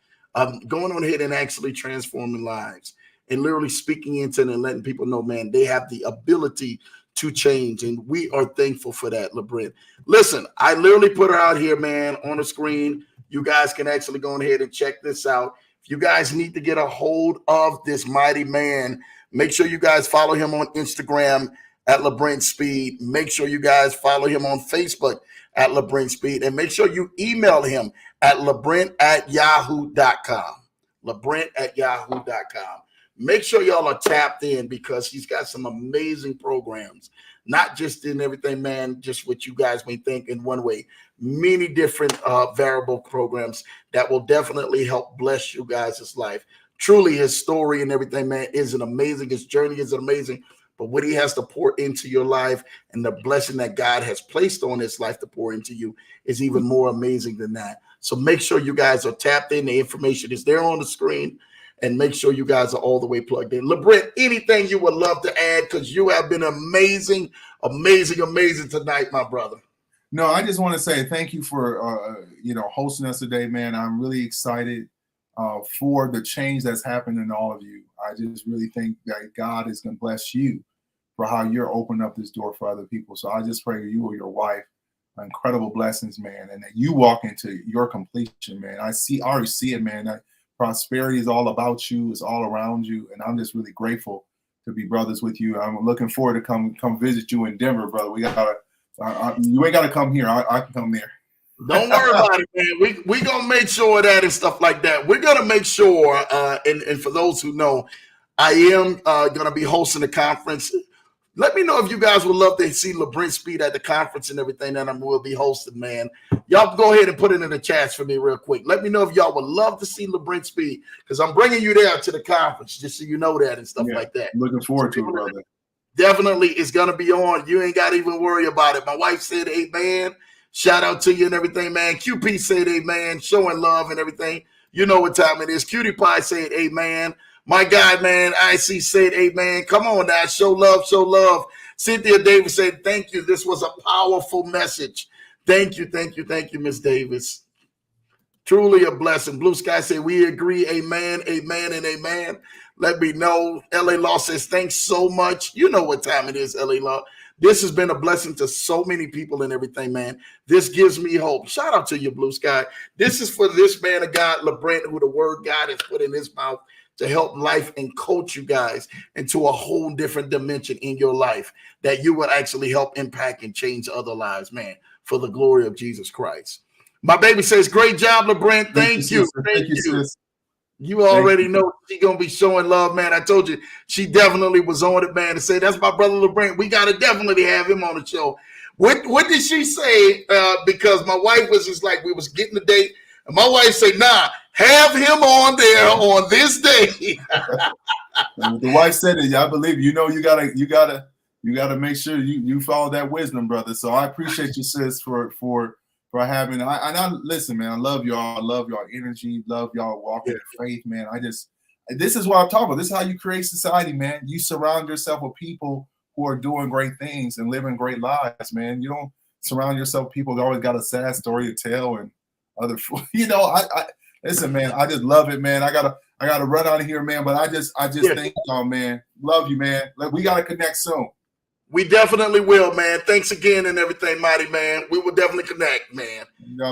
Going on ahead and actually transforming lives and literally speaking into it and letting people know, man, they have the ability to change, and we are thankful for that, LeBrent. Listen, I literally put her out here, man, on the screen. You guys can actually go ahead and check this out. If you guys need to get a hold of this mighty man, make sure you guys follow him on Instagram at LeBrent Speed. Make sure you guys follow him on Facebook at LeBrent Speed, and make sure you email him at LeBrent@yahoo.com. LeBrent@yahoo.com. Make sure y'all are tapped in because he's got some amazing programs, not just in everything, man, just what you guys may think in one way. Many different variable programs that will definitely help bless you guys' life. Truly, his story and everything, man, is an amazing. His journey is amazing. But what he has to pour into your life and the blessing that God has placed on his life to pour into you is even more amazing than that. So make sure you guys are tapped in. The information is there on the screen. And make sure you guys are all the way plugged in. LeBrent, anything you would love to add? Because you have been amazing tonight, my brother. No, I just want to say thank you for hosting us today, man. I'm really excited for the change that's happened in all of you. I just really think that God is going to bless you for how you're opening up this door for other people. So I just pray you or your wife incredible blessings, man, and that you walk into your completion, man. I already see it, man. prosperity is all about you. It's all around you. And I'm just really grateful to be brothers with you. I'm looking forward to come visit you in Denver, brother. We gotta, you ain't gotta come here. I can come there. Don't worry about it, man. We gonna make sure of that and stuff like that. We're gonna make sure, and for those who know, I am gonna be hosting a conference. Let me know if you guys would love to see Lebrent Speed at the conference and everything that I will be hosting, man. Y'all go ahead and put it in the chats for me real quick. Let me know if y'all would love to see Lebrent Speed, because I'm bringing you there to the conference, just so you know that and stuff like that. Looking forward to it, brother. Definitely it's going to be on. You ain't got to even worry about it. My wife said amen. Shout out to you and everything, man. QP said amen, showing love and everything. You know what time it is. Cutie Pie said amen. My God, man, IC said amen. Come on now, show love, show love. Cynthia Davis said, thank you. This was a powerful message. Thank you, thank you, thank you, Miss Davis. Truly a blessing. Blue Sky said, we agree, amen, amen, and amen. Let me know. LA Law says, thanks so much. You know what time it is, LA Law. This has been a blessing to so many people and everything, man. This gives me hope. Shout out to you, Blue Sky. This is for this man of God, Lebrent, who the word God has put in his mouth to help life and coach you guys into a whole different dimension in your life that you would actually help impact and change other lives, man, for the glory of Jesus Christ. My baby says, great job, Lebrent. Thank you. Thank you. Sis. You already know she's going to be showing love, man. I told you she definitely was on it, man, to say that's my brother Lebrent. We got to definitely have him on the show. What did she say? Because my wife was just like, we was getting the date. And my wife said, nah, have him on there on this day. The wife said it. I believe you know you gotta make sure you follow that wisdom, brother. So I appreciate you, sis, for having. I listen, man. I love y'all. I love y'all energy. Love y'all walking in faith, man. This is what I'm talking about. This is how you create society, man. You surround yourself with people who are doing great things and living great lives, man. You don't surround yourself with people who always got a sad story to tell and other, you know. I listen, man. I just love it, man. I gotta run out of here, man. But I just thank y'all, man. Love you, man. We gotta connect soon. We definitely will, man. Thanks again and everything, mighty man. We will definitely connect, man.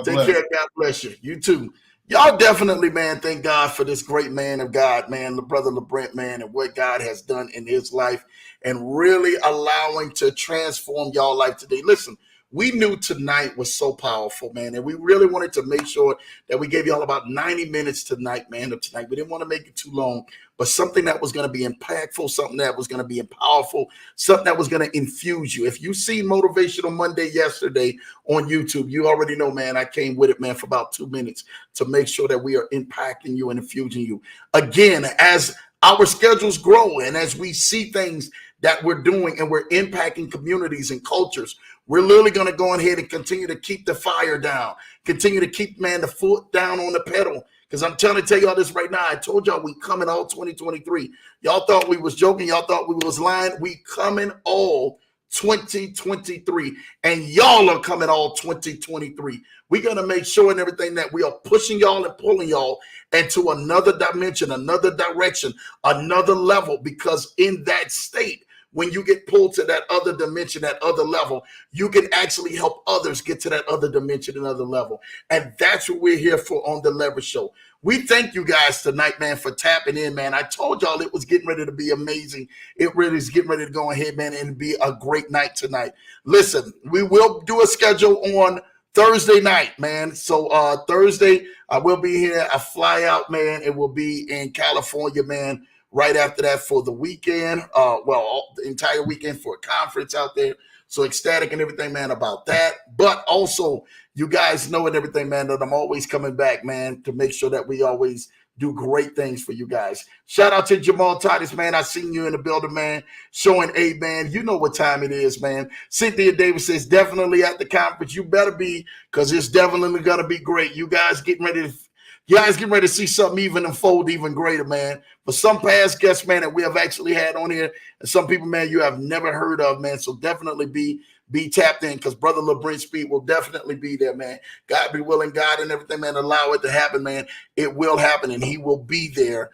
Take care. God bless you. You too. Y'all definitely, man, thank God for this great man of God, man, the brother Lebrent, man, and what God has done in his life and really allowing to transform y'all life today. Listen, we knew tonight was so powerful, man, and we really wanted to make sure that we gave y'all about 90 minutes tonight, man, of tonight. We didn't want to make it too long, but something that was going to be impactful, something that was going to be powerful, something that was going to infuse you. If you see Motivational Monday yesterday on YouTube, you already know, man, I came with it, man, for about 2 minutes to make sure that we are impacting you and infusing you. Again, as our schedules grow and as we see things that we're doing and we're impacting communities and cultures, we're literally going to go ahead and continue to keep the fire down, continue to keep, man, the foot down on the pedal. Because I'm trying to tell y'all this right now. I told y'all we coming all 2023. Y'all thought we was joking. Y'all thought we was lying. We coming all 2023. And y'all are coming all 2023. We're going to make sure and everything that we are pushing y'all and pulling y'all into another dimension, another direction, another level. Because in that state, when you get pulled to that other dimension, that other level, you can actually help others get to that other dimension, another level. And that's what we're here for on the Leverage Show. We thank you guys tonight, man, for tapping in, man. I told y'all it was getting ready to be amazing. It really is getting ready to go ahead, man, and be a great night tonight. Listen, we will do a schedule on Thursday night, man. So Thursday, I will be here. I fly out, man. It will be in California, man. Right after that for the weekend, the entire weekend for a conference out there. So ecstatic and everything, man, about that. But also, you guys know and everything, man, that I'm always coming back, man, to make sure that we always do great things for you guys. Shout out to Jamal Titus, man. I seen you in the building, man, showing a man. You know what time it is, man. Cynthia Davis says definitely at the conference. You better be, because it's definitely going to be great. You guys getting ready to see something even unfold even greater, man. For some past guests, man, that we have actually had on here, and some people, man, you have never heard of, man. So definitely be tapped in, because Brother Lebrent Speed will definitely be there, man. God be willing, God and everything, man, allow it to happen, man. It will happen, and he will be there,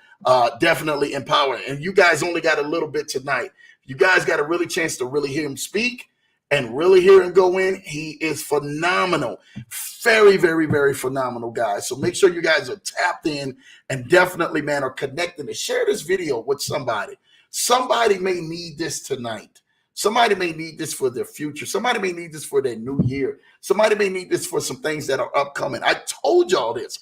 definitely empowering. And you guys only got a little bit tonight. You guys got a really chance to really hear him speak and really hear him go in, he is phenomenal. Very, very, very phenomenal guy. So make sure you guys are tapped in and definitely, man, are connected and share this video with somebody. Somebody may need this tonight. Somebody may need this for their future. Somebody may need this for their new year. Somebody may need this for some things that are upcoming. I told y'all this.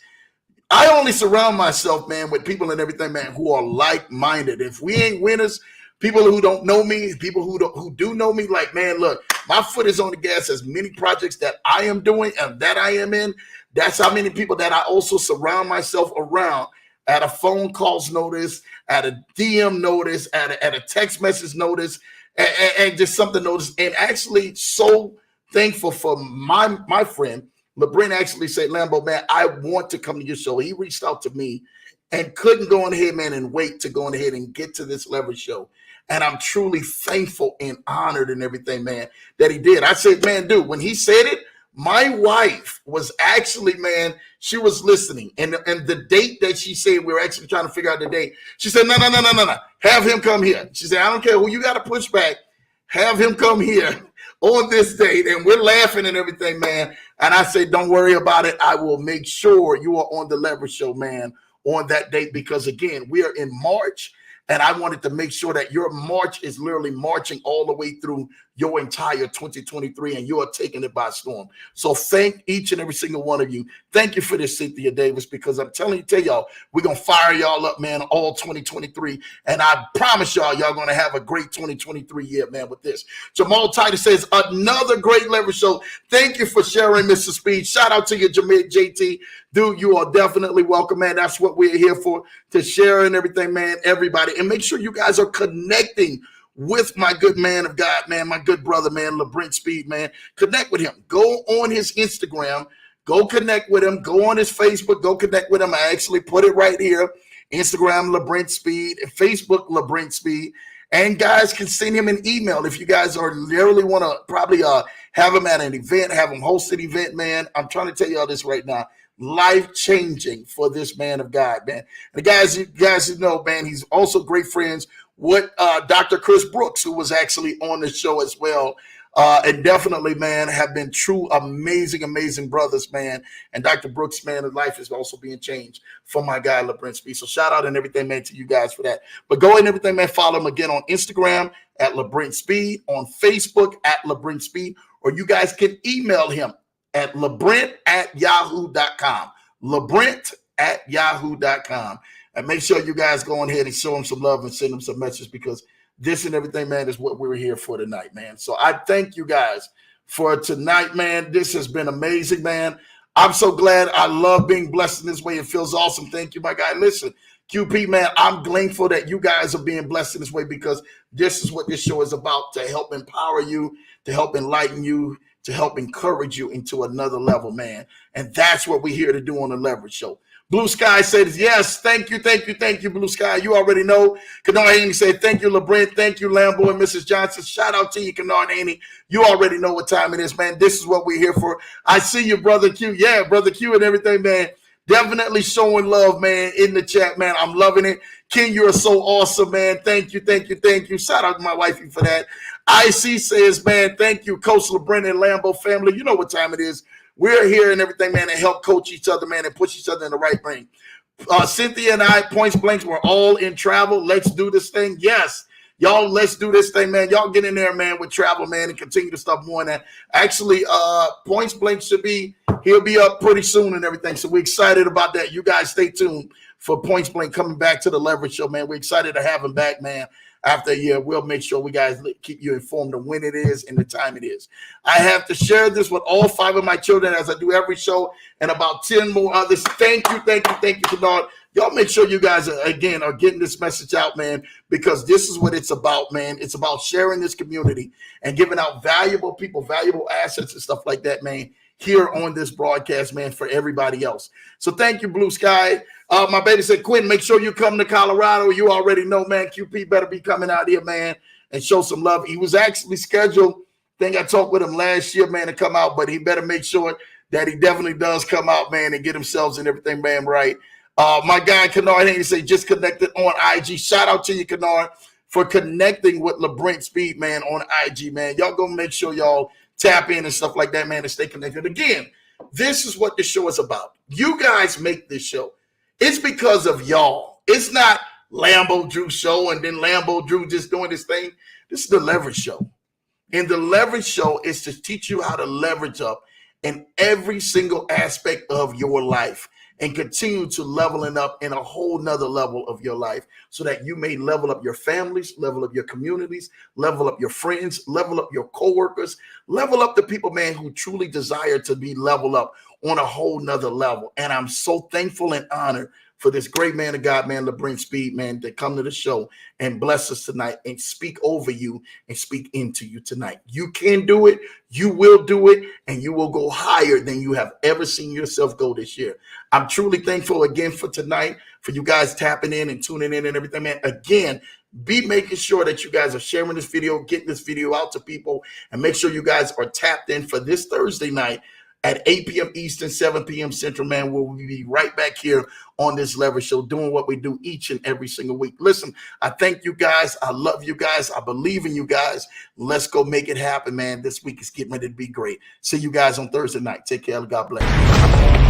I only surround myself, man, with people and everything, man, who are like-minded. If we ain't winners, people who don't know me, people who do know me, like, man, look, my foot is on the gas as many projects that I am doing and that I am in. That's how many people that I also surround myself around at a phone calls notice, at a DM notice, at a text message notice, and just something notice. And actually so thankful for my friend, LeBron actually said, Lambo, man, I want to come to your show. He reached out to me and couldn't go on ahead, man, and wait to go on ahead and get to this Leverage show. And I'm truly thankful and honored and everything, man, that he did. I said, man, dude, when he said it, my wife was actually, man, she was listening. And the date that she said, we were actually trying to figure out the date. She said, no. Have him come here. She said, I don't care who you got to push back. Have him come here on this date. And we're laughing and everything, man. And I say, don't worry about it. I will make sure you are on the Leverage show, man, on that date. Because, again, we are in March. And I wanted to make sure that your March is literally marching all the way through your entire 2023, and you are taking it by storm. So thank each and every single one of you. Thank you for this, Cynthia Davis, because I'm tell y'all, we're going to fire y'all up, man, all 2023. And I promise y'all going to have a great 2023 year, man, with this. Jamal Titus says, another great Leverage show. Thank you for sharing, Mr. Speed. Shout out to you, JT. Dude, you are definitely welcome, man. That's what we're here for, to share and everything, man, everybody. And make sure you guys are connecting with my good man of God, man, my good brother, man, Lebrent Speed, man. Connect with him. Go on his Instagram. Go connect with him. Go on his Facebook. Go connect with him. I actually put it right here. Instagram, Lebrent Speed. Facebook, Lebrent Speed. And guys can send him an email if you guys are literally want to probably have him at an event, have him host an event, man. I'm trying to tell you all this right now. Life-changing for this man of God, man. And you guys know, man, he's also great friends with Dr. Chris Brooks, who was actually on the show as well. And definitely, man, have been true, amazing brothers, man. And Dr. Brooks, man, his life is also being changed for my guy, Lebrent Speed. So shout out and everything, man, to you guys for that. But go ahead and everything, man, follow him again on Instagram at Lebrent Speed, on Facebook at Lebrent Speed, or you guys can email him at lebrent@yahoo.com. Lebrent@yahoo.com. And make sure you guys go on ahead and show him some love and send him some messages, because this and everything, man, is what we're here for tonight, man. So I thank you guys for tonight, man. This has been amazing, man. I'm so glad. I love being blessed in this way. It feels awesome. Thank you, my guy. Listen, QP, man, I'm thankful that you guys are being blessed in this way, because this is what this show is about, to help empower you, to help enlighten you, to help encourage you into another level, man. And that's what we're here to do on the Leverage Show. Blue Sky says, yes, thank you, Blue Sky. You already know. Kennard Haney said, thank you, LeBron. Thank you, Lambo and Mrs. Johnson. Shout out to you, Kennard Haney. You already know what time it is, man. This is what we're here for. I see you, Brother Q. Yeah, Brother Q and everything, man. Definitely showing love, man, in the chat, man. I'm loving it. Ken, you're so awesome, man. Thank you. Shout out to my wifey for that. IC says, man, thank you, Coach LeBron and Lambo family. You know what time it is. We're here and everything, man, and help coach each other, man, and push each other in the right lane. Cynthia and I, Points Blanks, we're all in travel. Let's do this thing. Yes, y'all, let's do this thing, man. Y'all get in there, man, with travel, man, and continue to stuff more on that. Actually, Points Blank he'll be up pretty soon and everything. So we're excited about that. You guys stay tuned for Points Blank coming back to the Leverage Show, man. We're excited to have him back, man. After a year, we'll make sure we guys keep you informed of when it is and the time it is. I have to share this with all 5 of my children, as I do every show, and about 10 more others. Thank you, Kennard. Y'all make sure you guys are getting this message out, man, because this is what it's about, man. It's about sharing this community and giving out valuable people, valuable assets and stuff like that, man, here on this broadcast, man, for everybody else. So thank you, Blue Sky. My baby said, Quinn, make sure you come to Colorado. You already know, man. QP better be coming out here, man, and show some love. He was actually scheduled. I think I talked with him last year, man, to come out, but he better make sure that he definitely does come out, man, and get himself and everything, man, right. My guy, Kennard Haney, say just connected on IG. Shout out to you, Kennard. for connecting with LeBrent Speed, man, on IG, man. Y'all go make sure y'all tap in and stuff like that, man, and stay connected. Again, this is what the show is about. You guys make this show. It's because of y'all. It's not Lambo Drew show and then Lambo Drew just doing this thing. This is the Leverage Show. And the Leverage Show is to teach you how to leverage up in every single aspect of your life and continue to leveling up in a whole nother level of your life so that you may level up your families, level up your communities, level up your friends, level up your coworkers, level up the people, man, who truly desire to be leveled up on a whole nother level. And I'm so thankful and honored for this great man of God, man, LeBrent Speed, man, to come to the show and bless us tonight and speak over you and speak into you tonight. You can do it. You will do it. And you will go higher than you have ever seen yourself go this year. I'm truly thankful again for tonight, for you guys tapping in and tuning in and everything, man. Again, be making sure that you guys are sharing this video, getting this video out to people, and make sure you guys are tapped in for this Thursday night at 8 p.m. Eastern, 7 p.m. Central, man. We'll be right back here on this Leverage Show doing what we do each and every single week. Listen, I thank you guys. I love you guys. I believe in you guys. Let's go make it happen, man. This week is getting ready to be great. See you guys on Thursday night. Take care. God bless.